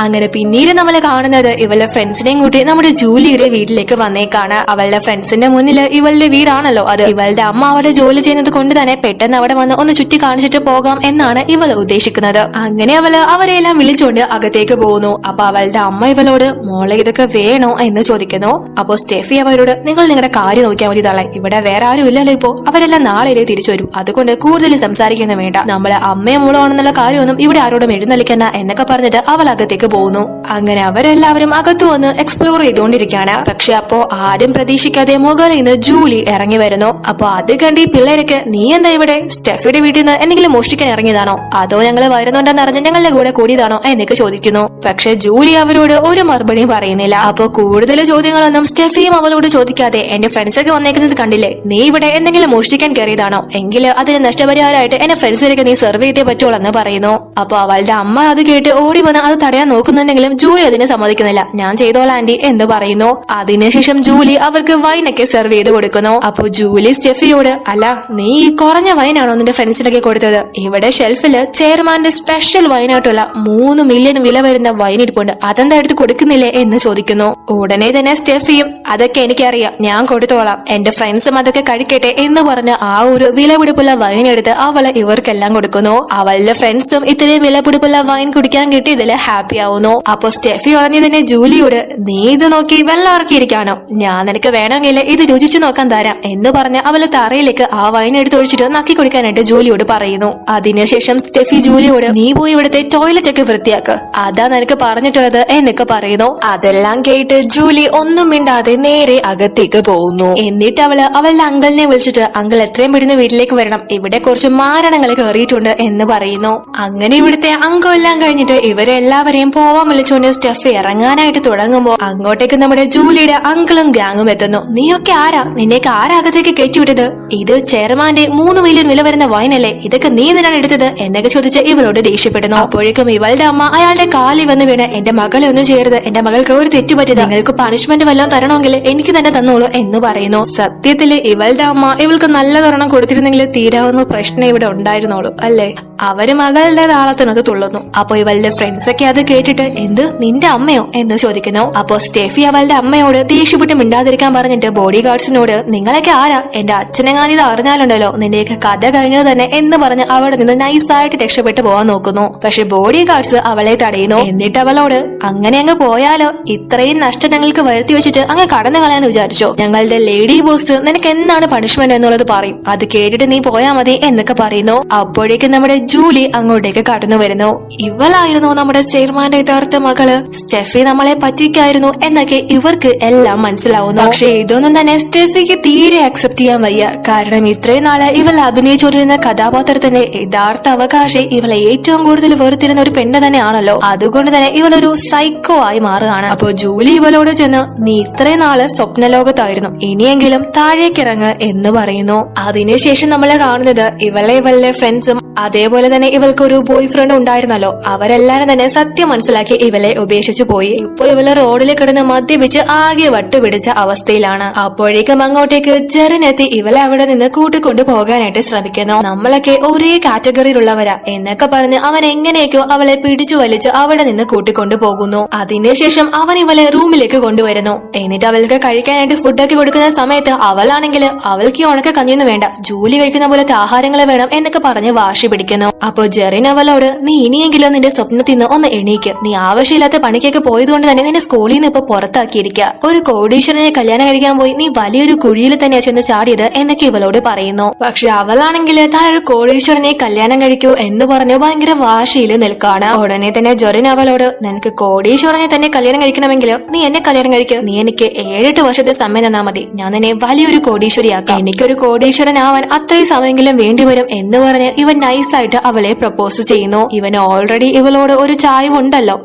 അങ്ങനെ പിന്നീട് നമ്മൾ കാണുന്നത് ഇവളുടെ ഫ്രണ്ട്സിനെയും കൂട്ടി നമ്മുടെ ജൂലിയുടെ വീട്ടിലേക്ക് വന്നേക്കാണ്. അവളുടെ ഫ്രണ്ട്സിന്റെ മുന്നിൽ ഇവളുടെ വീടാണല്ലോ അത്. ഇവളുടെ അമ്മ അവിടെ ജോലി ചെയ്യുന്നത് കൊണ്ട് തന്നെ പെട്ടെന്ന് അവിടെ വന്ന് ഒന്ന് ചുറ്റി കാണിച്ചിട്ട് പോകാം എന്നാണ് ഇവൾ ഉദ്ദേശിക്കുന്നത്. അങ്ങനെ അവള് അവരെല്ലാം വിളിച്ചുകൊണ്ട് അകത്തേക്ക് പോകുന്നു. അപ്പൊ അവളുടെ അമ്മ ഇവളോട് മോളെ ഇതൊക്കെ വേണോ എന്ന് ചോദിക്കുന്നു. അപ്പൊ സ്റ്റെഫി അവരോട് നിങ്ങൾ നിങ്ങളുടെ കാര്യം നോക്കിയാൽ മതി തള്ളേ, ഇവിടെ വേറെ ആരും ഇല്ലല്ലോ ഇപ്പോ, അവരെല്ലാം നാളെ തിരിച്ചു വരും, അതുകൊണ്ട് കൂടുതൽ സംസാരിക്കുന്ന വേണ്ട, നമ്മളെ അമ്മയും മോളോ ആണെന്നുള്ള കാര്യമൊന്നും ഇവിടെ ആരോടും എഴുന്നള്ളിക്കണ്ട എന്നൊക്കെ പറഞ്ഞിട്ട് അവൾ അകത്തേക്ക് പോകുന്നു. അങ്ങനെ അവരെല്ലാവരും അകത്തു വന്ന് എക്സ്പ്ലോർ ചെയ്തുകൊണ്ടിരിക്കുകയാണ്. പക്ഷെ അപ്പോ ആരും പ്രതീക്ഷിക്കാതെ മുകളിൽ നിന്ന് ജൂലി ഇറങ്ങി വരുന്നു. അപ്പൊ അത് കണ്ട് ഈ പിള്ളേരൊക്കെ നീ എന്താ ഇവിടെ, സ്റ്റെഫിയുടെ വീട്ടിൽ നിന്ന് എന്തെങ്കിലും മോഷ്ടിക്കാൻ ഇറങ്ങിയതാണോ, അതോ ഞങ്ങള് വരുന്നുണ്ടെന്ന് അറിഞ്ഞ് ഞങ്ങളുടെ കൂടെ കൂടിയതാണോ എന്നൊക്കെ ചോദിക്കുന്നു. പക്ഷെ ജൂലി അവരോട് ഒരു മറുപടിയും പറയുന്നില്ല. അപ്പൊ കൂടുതൽ ചോദ്യങ്ങളൊന്നും സ്റ്റെഫിയും അവളോട് ചോദിക്കാതെ എന്റെ ഫ്രണ്ട്സൊക്കെ വന്നേക്കുന്നത് കണ്ടില്ലേ, നീ ഇവിടെ എന്തെങ്കിലും മോഷ്ടിക്കാൻ കയറിയതാണോ, എങ്കിൽ അതിന് നഷ്ടപരിഹാരമായിട്ട് എന്റെ ഫ്രണ്ട്സിനൊക്കെ നീ സെർവ് ചെയ്തേ പറ്റുള്ളൂ എന്ന് പറയുന്നു. അപ്പൊ അവളുടെ അമ്മ അത് കേട്ട് ഓടി വന്ന് അത് തടയാൻ നോക്കുന്നുണ്ടെങ്കിലും ജൂലി അതിന് സമ്മതിക്കുന്നില്ല. ഞാൻ ചെയ്തോളാം ആന്റി എന്ന് പറയുന്നു. അതിനുശേഷം ജൂലി അവർക്ക് വൈനൊക്കെ സെർവ് ചെയ്ത് കൊടുക്കുന്നു. അപ്പൊ ജൂലി സ്റ്റെഫിയോട് അല്ല നീ ഈ കുറഞ്ഞ വൈനാണോ നിന്റെ ഫ്രണ്ട്സിനൊക്കെ കൊടുത്തത്, ഇവിടെ ഷെൽഫില് ചെയർമാന്റെ സ്പെഷ്യൽ വൈനായിട്ടുള്ള 3 മില്യൺ വില വരുന്ന വൈൻ ഇരിപ്പുണ്ട്, അതെന്താ എടുത്ത് കൊടുക്കുന്നില്ലേ എന്ന് ചോദിക്കുന്നു. ഉടനെ തന്നെ സ്റ്റെഫിയും അതൊക്കെ എനിക്കറിയാം, ഞാൻ കൊടുത്തോളാം, എന്റെ ഫ്രണ്ട്സും അതൊക്കെ കഴിക്കട്ടെ എന്ന് പറഞ്ഞ് ആ ഒരു വിലപിടിപ്പുള്ള വൈൻ എടുത്ത് അവള് ഇവർക്കെല്ലാം കൊടുക്കുന്നു. അവളുടെ ഫ്രണ്ട്സും ഇത്രയും വിലപിടിപ്പുള്ള വൈൻ കുടിക്കാൻ കിട്ടിയതില് ഹാപ്പി ആവുന്നു. അപ്പൊ സ്റ്റെഫി ഉടനെ തന്നെ ജൂലിയോട് നീ ഇത് നോക്കി വെള്ളം ഇറക്കിയിരിക്കാണോ, ഞാൻ നിനക്ക് വേണമെങ്കിൽ ഇത് രുചിച്ചു നോക്കാൻ തരാം എന്ന് പറഞ്ഞ് അവള് തറയിലേക്ക് ആ വൈൻ എടുത്തൊഴിച്ചിട്ട് നക്കി കുടിക്കാനായിട്ട് ജൂലിയോട് പറയുന്നു. അതിനുശേഷം സ്റ്റെഫി ജൂലിയോട് നീ പോയി ഇവിടുത്തെ ടോയ്ലറ്റ് ഒക്കെ വൃത്തിയാക്ക്, അതാ നിനക്ക് പറഞ്ഞിട്ടുള്ളത് എന്നൊക്കെ പറയുന്നു. അതെല്ലാം കേട്ട് ജൂലി ഒന്നും മിണ്ടാതെ നേരെ അകത്തേക്ക് പോകുന്നു. എന്നിട്ട് അവള് അവളുടെ അങ്കിളിനെ വിളിച്ചിട്ട് അങ്കിൾ എത്രയും പെട്ടെന്ന് വീട്ടിലേക്ക് വരണം, ഇവിടെ കുറച്ച് മാരണങ്ങൾ കയറിയിട്ടുണ്ട് എന്ന് പറയുന്നു. അങ്ങനെ ഇവിടുത്തെ അംഗം എല്ലാം കഴിഞ്ഞിട്ട് ഇവരെല്ലാവരെയും പോവാൻ വിളിച്ചുകൊണ്ട് സ്റ്റെഫി ഇറങ്ങാനായിട്ട് തുടങ്ങുമ്പോ അങ്ങോട്ടേക്ക് നമ്മുടെ ജൂലിയുടെ അങ്കിളും ഗ്യാങ്ങും എത്തുന്നു. നീയൊക്കെ ആരാ, നിന്നേക്ക് ആരാകത്തേക്ക് കയറ്റിവിട്ടത്, ഇത് ചെയർമാന്റെ 3 മില്യൺ വില വരുന്ന വൈനല്ലേ, ഇതൊക്കെ നീ എന്തിനാണ് എടുത്തത് എന്നൊക്കെ ചോദിച്ച് ഇവളോട് ദേഷ്യപ്പെടുന്നു. അപ്പോഴേക്കും ഇവളുടെ അമ്മ അയാളുടെ കാലിൽ വന്ന് വീണ് എന്റെ മകളെ ഒന്നും ചെയ്യരുത്, എന്റെ മകൾക്ക് ഒരു തെറ്റുപറ്റിയത്, നിങ്ങൾക്ക് പണിഷ്മെന്റ് വല്ലതും തരണമെങ്കിൽ എനിക്ക് തന്നെ തന്നോളൂ എന്ന് പറയുന്നു. സത്യത്തില് ഇവളുടെ അമ്മ ഇവൾക്ക് നല്ല തരണം കൊടുത്തിരുന്നെങ്കിൽ തീരാവുന്ന പ്രശ്നം ഇവിടെ ഉണ്ടായിരുന്നോളൂ അല്ലേ. അവര് മകളുടെ താളത്തിനത് തുള്ളുന്നു. അപ്പൊ ഇവളുടെ ഫ്രണ്ട്സ് ഒക്കെ അത് കേട്ടിട്ട് എന്ത് നിന്റെ അമ്മയോ എന്ന് ചോദിക്കുന്നു. അപ്പൊ സ്റ്റെഫി അവളുടെ അമ്മയോട് ദേഷ്യപ്പെട്ട് മിണ്ടാതിരിക്കാൻ പറഞ്ഞിട്ട് ബോഡി ഗാർഡ്സിനോട് നിങ്ങളൊക്കെ ആരാ, എന്റെ അച്ഛനെങ്ങാനും ഇത് അറിഞ്ഞാലുണ്ടല്ലോ നിന്റെയൊക്കെ കഥ കഴിഞ്ഞത് തന്നെ എന്ന് പറഞ്ഞ് അവിടെ നിന്ന് നൈസായിട്ട് രക്ഷപ്പെട്ടു പോവാൻ നോക്കുന്നു. പക്ഷെ ബോഡി ഗാർഡ്സ് അവളെ തടയുന്നു. എന്നിട്ട് അവളോട് അങ്ങനെ അങ്ങ് പോയാലോ, ഇത്രയും നഷ്ടം ഞങ്ങൾക്ക് വരുത്തി വെച്ചിട്ട് അങ്ങ് കടന്നു കളയാന്ന് വിചാരിച്ചോ, ഞങ്ങളുടെ ലേഡി ബോസ് നിനക്ക് എന്താണ് പണിഷ്മെന്റ് എന്നുള്ളത് പറയും, അത് കേട്ടിട്ട് നീ പോയാ മതി എന്നൊക്കെ പറയുന്നു. അപ്പോഴേക്കും നമ്മുടെ ജൂലി അങ്ങോട്ടേക്ക് കടന്നു വരുന്നു. ഇവളായിരുന്നു നമ്മുടെ ചെയർമാന്റെ യഥാർത്ഥ മകള്, സ്റ്റെഫി നമ്മളെ പറ്റിക്കായിരുന്നു എന്നൊക്കെ ഇവർക്ക് എല്ലാം മനസ്സിലാവുന്നു. പക്ഷെ ഇതൊന്നും തന്നെ സ്റ്റെഫിക്ക് തീരെ അക്സെപ്റ്റ് ചെയ്യാൻ വയ്യ. കാരണം ഇത്രയും നാള് ഇവൾ അഭിനയിച്ചുകൊണ്ടിരുന്ന കഥാപാത്രത്തിന്റെ യഥാർത്ഥ അവകാശി ഇവളെ ഏറ്റവും കൂടുതൽ വെറുത്തിരുന്ന ഒരു പെണ്ണ് തന്നെയാണല്ലോ. അതുകൊണ്ട് തന്നെ ഇവളൊരു സൈക്കോ ആയി മാറുകയാണ്. അപ്പൊ ജൂലി ഇവളോട് ചെന്ന് നീ ഇത്രയും നാള് സ്വപ്നലോകത്തായിരുന്നു, ഇനിയെങ്കിലും താഴേക്കിറങ്ങ് എന്ന് പറയുന്നു. അതിനുശേഷം നമ്മളെ കാണുന്നത് ഇവളുടെ ഫ്രണ്ട്സും അതേപോലെ തന്നെ ഇവൾക്കൊരു ബോയ് ഫ്രണ്ട് ഉണ്ടായിരുന്നല്ലോ, അവരെല്ലാരും തന്നെ സത്യം മനസ്സിലാക്കി ഇവളെ ഉപേക്ഷിച്ചു പോയി. ഇപ്പൊ ഇവള് റോഡിൽ കിടന്ന് മദ്യപിച്ച് ആകെ വട്ടുപിടിച്ച അവസ്ഥയിലാണ്. അപ്പോഴേക്കും അങ്ങോട്ടേക്ക് ജെറിനെത്തി ഇവളെ അവിടെ നിന്ന് കൂട്ടിക്കൊണ്ടു പോകാനായിട്ട് ശ്രമിക്കുന്നു. നമ്മളൊക്കെ ഒരേ കാറ്റഗറിയിലുള്ളവരാ എന്നൊക്കെ പറഞ്ഞ് അവൻ എങ്ങനെയൊക്കെയോ അവളെ പിടിച്ചു വലിച്ച് അവിടെ നിന്ന് കൂട്ടിക്കൊണ്ടു പോകുന്നു. അതിനുശേഷം അവൻ ഇവളെ റൂമിലേക്ക് കൊണ്ടുവരുന്നു. എന്നിട്ട് അവൾക്ക് കഴിക്കാനായിട്ട് ഫുഡൊക്കെ കൊടുക്കുന്ന സമയത്ത് അവളാണെങ്കിൽ അവൾക്ക് ഉണക്ക കഞ്ഞിയൊന്നും വേണ്ട, ജൂലി കഴിക്കുന്ന പോലത്തെ ആഹാരങ്ങൾ വേണം എന്നൊക്കെ പറഞ്ഞ് വാശി പിടിക്കുന്നു. അപ്പൊ ജെറിൻ അവളോട് നീ ഇനിയെങ്കിലും നിന്റെ സ്വപ്നത്തിൽ നിന്ന് ഒന്ന് എണീക്ക്, നീ ആവശ്യമില്ലാത്ത പണിക്കൊക്കെ പോയതുകൊണ്ട് തന്നെ നിന്നെ സ്കൂളിൽ നിന്ന് ഇപ്പൊ പുറത്താക്കിയിരിക്കുക, ഒരു കോടീശ്വരനെ കല്യാണം കഴിക്കാൻ പോയി നീ വലിയൊരു കുഴിയിൽ തന്നെയാ ചെന്ന് ചാടിയത് എന്നൊക്കെ ഇവളോട് പറയുന്നു. പക്ഷെ അവളാണെങ്കിൽ താൻ ഒരു കോടീശ്വരനെ കല്യാണം കഴിക്കൂ എന്ന് പറഞ്ഞു ഭയങ്കര വാശിയിൽ നിൽക്കാണ്. ഉടനെ തന്നെ ജെറിൻ അവളോട് നിനക്ക് കോടീശ്വരനെ തന്നെ കല്യാണം കഴിക്കണമെങ്കിൽ നീ എന്നെ കല്യാണം കഴിക്കുക, നീ എനിക്ക് 7-8 വർഷത്തെ സമയം തന്നാ മതി, ഞാൻ നിന്നെ വലിയൊരു കോടീശ്വരിയാക്കാം, എനിക്കൊരു കോടീശ്വരനാവാൻ അത്രയും സമയമെങ്കിലും വേണ്ടിവരും എന്ന് പറഞ്ഞ് ഇവൻ നൈസായിട്ട് അവളെ പ്രപ്പോസ് ചെയ്യുന്നു. ഇവന് ഓൾറെഡി ഇവളോട് ഒരു ചായവുണ്ടല്ലോ,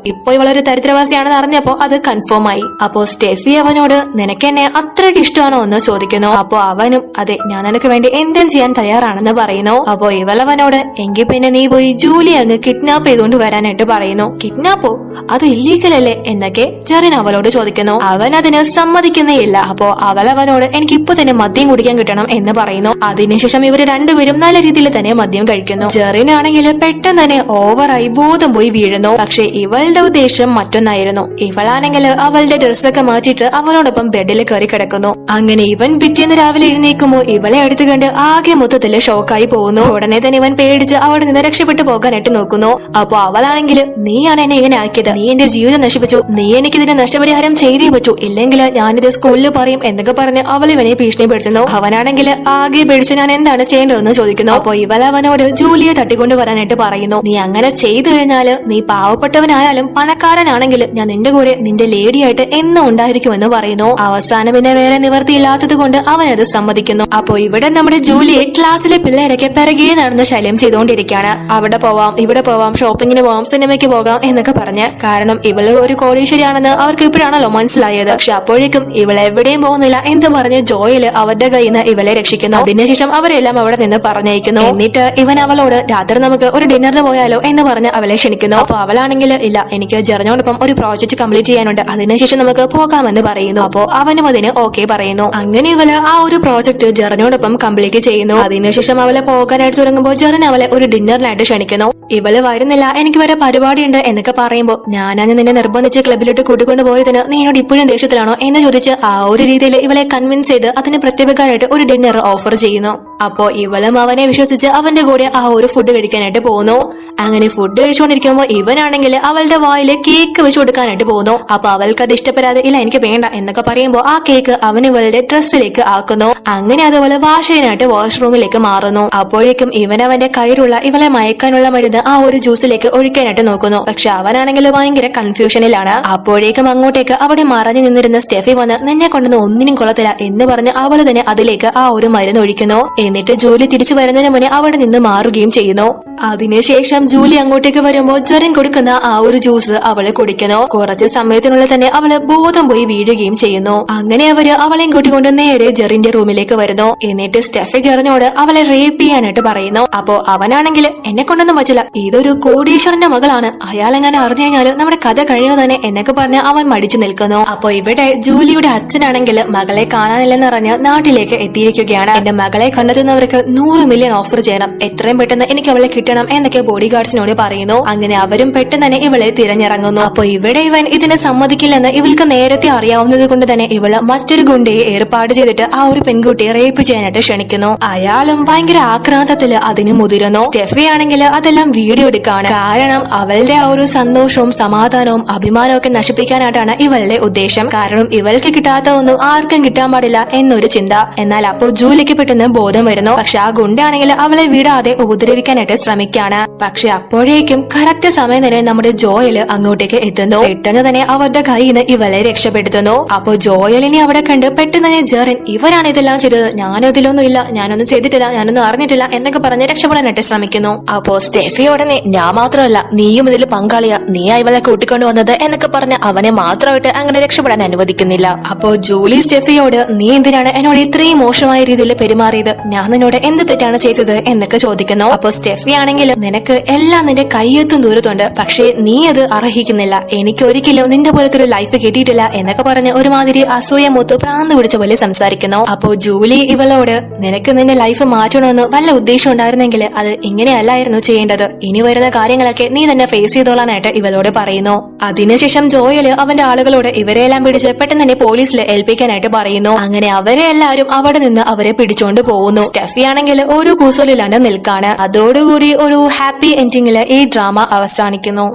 ഇപ്പൊ ഇവളൊരു ദരിദ്രവാസിയാണെന്ന് അറിഞ്ഞപ്പോ അത് കൺഫേം ആയി. അപ്പോ സ്റ്റെഫി അവനോട് നിനക്ക് എന്നെ അത്രയ്ക്ക് ഇഷ്ടമാണോ എന്ന് ചോദിക്കുന്നു. അപ്പോ അവനും അതെ ഞാൻ നിനക്ക് വേണ്ടി എന്തും ചെയ്യാൻ തയ്യാറാണെന്ന് പറയുന്നു. അപ്പോ ഇവളവനോട് എങ്കിൽ പിന്നെ നീ പോയി ജൂലി അങ്ങ് കിഡ്നാപ്പ് ചെയ്തുകൊണ്ട് വരാനായിട്ട് പറയുന്നു. കിഡ്നാപ്പോ, അത് ഇല്ലീഗൽ അല്ലേ എന്നൊക്കെ ജെറിൻ അവളോട് ചോദിക്കുന്നു. അവൻ അതിന് സമ്മതിക്കുന്നേ ഇല്ല. അപ്പോ അവളവനോട് എനിക്ക് ഇപ്പൊ തന്നെ മദ്യം കുടിക്കാൻ കിട്ടണം എന്ന് പറയുന്നു. അതിനുശേഷം ഇവര് രണ്ടുപേരും നല്ല രീതിയിൽ തന്നെ മദ്യം കഴിക്കുന്നു. പറയുന്നു. ജെറിനാണെങ്കിൽ പെട്ടെന്ന് തന്നെ ഓവറായി ബോധം പോയി വീഴുന്നു. പക്ഷെ ഇവളുടെ ഉദ്ദേശം മറ്റൊന്നായിരുന്നു. ഇവളാണെങ്കിൽ അവളുടെ ഡ്രസ്സൊക്കെ മാറ്റിയിട്ട് അവനോടൊപ്പം ബെഡിൽ കയറി കിടക്കുന്നു. അങ്ങനെ ഇവൻ പിറ്റേന്ന് രാവിലെ എഴുന്നേക്കുമ്പോ ഇവളെ അടുത്ത് കണ്ട് ആകെ മൊത്തത്തില് ഷോക്കായി പോകുന്നു. ഉടനെ തന്നെ ഇവൻ പേടിച്ച് അവിടെ നിന്ന് രക്ഷപ്പെട്ടു പോകാനായിട്ട് നോക്കുന്നു. അപ്പൊ അവളാണെങ്കിൽ നീയാണ് എന്നെ ഇങ്ങനെ ആക്കിയത്, നീ എന്റെ ജീവിതം നശിപ്പിച്ചു, നീ എനിക്ക് ഇതിന് നഷ്ടപരിഹാരം ചെയ്തേ പറ്റൂ, ഇല്ലെങ്കിൽ ഞാനിത് സ്കൂളിൽ പറയും എന്നൊക്കെ പറഞ്ഞ് അവൾ ഇവനെ ഭീഷണിപ്പെടുത്തുന്നു. അവനാണെങ്കിൽ ആകെ പേടിച്ച് ഞാൻ എന്താണ് ചെയ്യേണ്ടതെന്ന് ചോദിക്കുന്നു. അപ്പൊ ഇവൾ അവനോട് ജൂലിയെ തട്ടിക്കൊണ്ട് വരാനായിട്ട് പറയുന്നു. നീ അങ്ങനെ ചെയ്തു കഴിഞ്ഞാല് നീ പാവപ്പെട്ടവനായാലും പണക്കാരനാണെങ്കിലും ഞാൻ നിന്റെ കൂടെ നിന്റെ ലേഡിയായിട്ട് എന്നും ഉണ്ടായിരിക്കുമെന്ന് പറയുന്നു. അവസാനം പിന്നെ വേറെ നിവർത്തിയില്ലാത്തത് കൊണ്ട് അവനത് സമ്മതിക്കുന്നു. അപ്പൊ ഇവിടെ നമ്മുടെ ജൂലിയെ ക്ലാസ്സിലെ പിള്ളേരൊക്കെ പിറകെ നടന്ന് ശല്യം ചെയ്തുകൊണ്ടിരിക്കുകയാണ്. അവിടെ പോവാം, ഇവിടെ പോവാം, ഷോപ്പിങ്ങിന് പോവാം, സിനിമയ്ക്ക് പോകാം എന്നൊക്കെ പറഞ്ഞ്. കാരണം ഇവള് ഒരു കോടീശ്വരിയാണെന്ന് അവർക്ക് ഇപ്പോഴാണല്ലോ മനസ്സിലായത്. പക്ഷെ അപ്പോഴേക്കും ഇവളെ എവിടെയും പോകുന്നില്ല എന്ന് പറഞ്ഞ് ജോയല് അവരുടെ കയ്യിൽ നിന്ന് ഇവളെ രക്ഷിക്കുന്നു. അതിനുശേഷം അവരെല്ലാം അവിടെ നിന്ന് പറഞ്ഞയക്കുന്നു. എന്നിട്ട് ഇവൻ അവളോട് രാത്രി നമുക്ക് ഒരു ഡിന്നറിന് പോയാലോ എന്ന് പറഞ്ഞ് അവളെ ക്ഷണിക്കുന്നു. അപ്പൊ അവളാണെങ്കിൽ ഇല്ല, എനിക്ക് ജെറിനോടൊപ്പം ഒരു പ്രോജക്ട് കംപ്ലീറ്റ് ചെയ്യാനുണ്ട്, അതിനുശേഷം നമുക്ക് പോകാമെന്ന് പറയുന്നു. അപ്പോ അവനും അതിന് ഓക്കെ പറയുന്നു. അങ്ങനെ ഇവള് ആ ഒരു പ്രോജക്ട് ജെറിനോടൊപ്പം കംപ്ലീറ്റ് ചെയ്യുന്നു. അതിനുശേഷം അവളെ പോകാനായിട്ട് തുടങ്ങുമ്പോൾ ജെറിൻ അവളെ ഒരു ഡിന്നറിനായിട്ട് ക്ഷണിക്കുന്നു. ഇവള് വരുന്നില്ല, എനിക്ക് വരെ പരിപാടിയുണ്ട് എന്നൊക്കെ പറയുമ്പോ ഞാനന്ന് നിന്നെ നിർബന്ധിച്ച് ക്ലബിലോട്ട് കൂട്ടിക്കൊണ്ട് പോയതിന് നീ എന്നോട് ഇപ്പോഴും ദേഷ്യത്തിലാണോ എന്ന് ചോദിച്ച് ആ ഒരു രീതിയിൽ ഇവളെ കൺവിൻസ് ചെയ്ത് അതിന് പ്രത്യേകമായിട്ട് ഒരു ഡിന്നർ ഓഫർ ചെയ്യുന്നു. അപ്പോ ഇവളും അവനെ വിശ്വസിച്ച് അവന്റെ കൂടെ ആ ഒരു ഫുഡ് കഴിക്കാനായിട്ട് പോകുന്നു. അങ്ങനെ ഫുഡ് കഴിച്ചുകൊണ്ടിരിക്കുമ്പോ ഇവനാണെങ്കിൽ അവളുടെ വായില് കേക്ക് വെച്ച് കൊടുക്കാനായിട്ട് പോകുന്നു. അപ്പൊ അവൾക്ക് അത് ഇഷ്ടപ്പെടാതെ ഇല്ല എനിക്ക് വേണ്ട എന്നൊക്കെ പറയുമ്പോ ആ കേക്ക് അവൻ ഇവളുടെ ഡ്രസ്സിലേക്ക് ആക്കുന്നു. അങ്ങനെ അതുപോലെ വാഷ് ചെയ്യാനായിട്ട് വാഷ്റൂമിലേക്ക് മാറുന്നു. അപ്പോഴേക്കും ഇവൻ അവന്റെ കയ്യിലുള്ള ഇവളെ മയക്കാനുള്ള മരുന്ന് ആ ഒരു ജ്യൂസിലേക്ക് ഒഴിക്കാനായിട്ട് നോക്കുന്നു. പക്ഷെ അവനാണെങ്കിൽ ഭയങ്കര കൺഫ്യൂഷനിലാണ്. അപ്പോഴേക്കും അങ്ങോട്ടേക്ക് അവിടെ മറഞ്ഞു നിന്നിരുന്ന സ്റ്റെഫി വന്ന് നിന്നെ കൊണ്ടൊന്നും ഒന്നിനും കൊള്ളത്തില്ല എന്ന് പറഞ്ഞ് അവള് തന്നെ അതിലേക്ക് ആ ഒരു മരുന്ന് ഒഴിക്കുന്നു. എന്നിട്ട് ജൂലി തിരിച്ചു വരുന്നതിന് മുന്നേ അവിടെ നിന്ന് മാറുകയും ചെയ്യുന്നു. അതിനുശേഷം ജൂലി അങ്ങോട്ടേക്ക് വരുമ്പോ ജെറിൻ കൊടുക്കുന്ന ആ ഒരു ജ്യൂസ് അവള് കുടിക്കുന്നു. കുറച്ച് സമയത്തിനുള്ളിൽ തന്നെ അവള് ബോധം പോയി വീഴുകയും ചെയ്യുന്നു. അങ്ങനെ അവര് അവളെയും കൂട്ടിക്കൊണ്ട് നേരെ ജെറിന്റെ റൂമിലേക്ക് വരുന്നു. എന്നിട്ട് സ്റ്റെഫി ജെറിനോട് അവളെ റേപ്പ് ചെയ്യാനായിട്ട് പറയുന്നു. അപ്പോ അവനാണെങ്കിൽ എന്നെ കൊണ്ടൊന്നും പറ്റില്ല, ഇതൊരു കോടീശ്വരന്റെ മകളാണ്, അയാൾ എങ്ങനെ അറിഞ്ഞു കഴിഞ്ഞാല് നമ്മുടെ കഥ കഴിയുക തന്നെ എന്നൊക്കെ പറഞ്ഞ് അവൻ മടിച്ചു നിൽക്കുന്നു. അപ്പൊ ഇവിടെ ജൂലിയുടെ അച്ഛനാണെങ്കിൽ മകളെ കാണാനില്ലെന്ന് അറിഞ്ഞ് നാട്ടിലേക്ക് എത്തിയിരിക്കുകയാണ്. എന്റെ മകളെ കണ്ടെത്തുന്നവർക്ക് 100 മില്യൺ ഓഫർ ചെയ്യണം, എത്രയും പെട്ടെന്ന് എനിക്ക് അവളെ കിട്ടണം എന്നൊക്കെ ബോഡി ഗാർഡ്സിനോട് പറയുന്നു. അങ്ങനെ അവരും പെട്ടെന്ന് തന്നെ ഇവളെ തിരഞ്ഞിറങ്ങുന്നു. അപ്പൊ ഇവിടെ ഇവൻ ഇതിനെ സമ്മതിക്കില്ലെന്ന് ഇവൾക്ക് നേരത്തെ അറിയാവുന്നത് കൊണ്ട് തന്നെ ഇവള് മറ്റൊരു ഗുണ്ടയെ ഏർപ്പാട് ചെയ്തിട്ട് ആ ഒരു പെൺകുട്ടിയെ റേപ്പ് ചെയ്യാനായിട്ട് ക്ഷണിക്കുന്നു. അയാളും ഭയങ്കര ആക്രാന്തത്തില് അതിന് മുതിരുന്നു. സ്റ്റെഫി ആണെങ്കിൽ അതെല്ലാം വീഡിയോ എടുക്കാണ്. കാരണം അവളുടെ ആ ഒരു സന്തോഷവും സമാധാനവും അഭിമാനവും ഒക്കെ നശിപ്പിക്കാനായിട്ടാണ് ഇവളുടെ ഉദ്ദേശം. കാരണം ഇവൾക്ക് കിട്ടാത്ത ഒന്നും ആർക്കും കിട്ടാൻ പാടില്ല എന്നൊരു ചിന്ത. എന്നാൽ അപ്പോൾ ജൂലിക്ക് പെട്ടെന്ന് ബോധം വരുന്നു. പക്ഷെ ആ ഗുണ്ടാണെങ്കിൽ അവളെ വിടാതെ ഉപദ്രവിക്കാനായിട്ട് ശ്രമിക്കാണ്. പക്ഷെ അപ്പോഴേക്കും കറക്റ്റ് സമയം തന്നെ നമ്മുടെ ജോയല് അങ്ങോട്ടേക്ക് എത്തുന്നു. പെട്ടെന്ന് തന്നെ അവരുടെ കയ്യിൽ നിന്ന് ഇവളെ രക്ഷപ്പെടുത്തുന്നു. അപ്പൊ ജോയലിനെ അവിടെ കണ്ട് പെട്ടെന്ന് തന്നെ ജെറിൻ ഇവരാണ് ഇതെല്ലാം ചെയ്തത്, ഞാനതിലൊന്നും ഇല്ല, ഞാനൊന്നും ചെയ്തിട്ടില്ല, ഞാനൊന്നും അറിഞ്ഞിട്ടില്ല എന്നൊക്കെ പറഞ്ഞ് രക്ഷപ്പെടാനായിട്ട് ശ്രമിക്കുന്നു. അപ്പോ സ്റ്റെഫി ഉടനെ ഞാൻ മാത്രമല്ല നീയും ഇതിൽ പങ്കാളിയാ, നീയാ ഇവളെ കൂട്ടിക്കൊണ്ടു വന്നത് എന്നൊക്കെ പറഞ്ഞ് അവനെ മാത്രമായിട്ട് അങ്ങനെ രക്ഷപ്പെടാൻ അനുവദിക്കുന്നില്ല. അപ്പോ ജൂലി സ്റ്റെഫിയോട് നീ എന്തിനാണ് എന്നോട് ഇത്രയും മോശമായ രീതിയിൽ പെരുമാറിയത്, ഞാൻ നിന്നോട് എന്ത് തെറ്റാണ് ചെയ്തത് എന്നൊക്കെ ചോദിക്കുന്നു. അപ്പൊ സ്റ്റെഫി ആണെങ്കിൽ നിനക്ക് എല്ലാം നിന്റെ കയ്യെത്തും ദൂരത്തുണ്ട്, പക്ഷേ നീ അത് അർഹിക്കുന്നില്ല, എനിക്ക് ഒരിക്കലും നിന്റെ പോലത്തെ ഒരു ലൈഫ് കിട്ടിയിട്ടില്ല എന്നൊക്കെ പറഞ്ഞ് ഒരുമാതിരി അസൂയ മൂത്ത് പ്രാന്ത് പിടിച്ച പോലെ സംസാരിക്കുന്നു. അപ്പോ ജൂലി ഇവളോട് നിനക്ക് നിന്റെ ലൈഫ് മാറ്റണമെന്ന് വല്ല ഉദ്ദേശം ഉണ്ടായിരുന്നെങ്കിൽ അത് ഇങ്ങനെയല്ലായിരുന്നു ചെയ്യേണ്ടത്, ഇനി വരുന്ന കാര്യങ്ങളൊക്കെ നീ തന്നെ ഫേസ് ചെയ്തോളാനായിട്ട് ഇവളോട് പറയുന്നു. അതിനുശേഷം ജോയല് അവന്റെ ആളുകളോട് ഇവരെല്ലാം പിടിച്ച് പെട്ടെന്ന് തന്നെ പോലീസിൽ ഏൽപ്പിക്കാനായിട്ട് പറയുന്നു. അങ്ങനെ അവരെ എല്ലാവരും അവിടെ നിന്ന് അവരെ പിടിച്ചോണ്ട് പോകുന്നു. സ്റ്റെഫി ആണെങ്കിൽ ഒരു കൂസലില്ലാണ്ട് നിൽക്കാണ്. അതോടുകൂടി ഒരു ഹാപ്പി എൻഡിങ്ങില് ഈ ഡ്രാമ അവസാനിക്കുന്നു.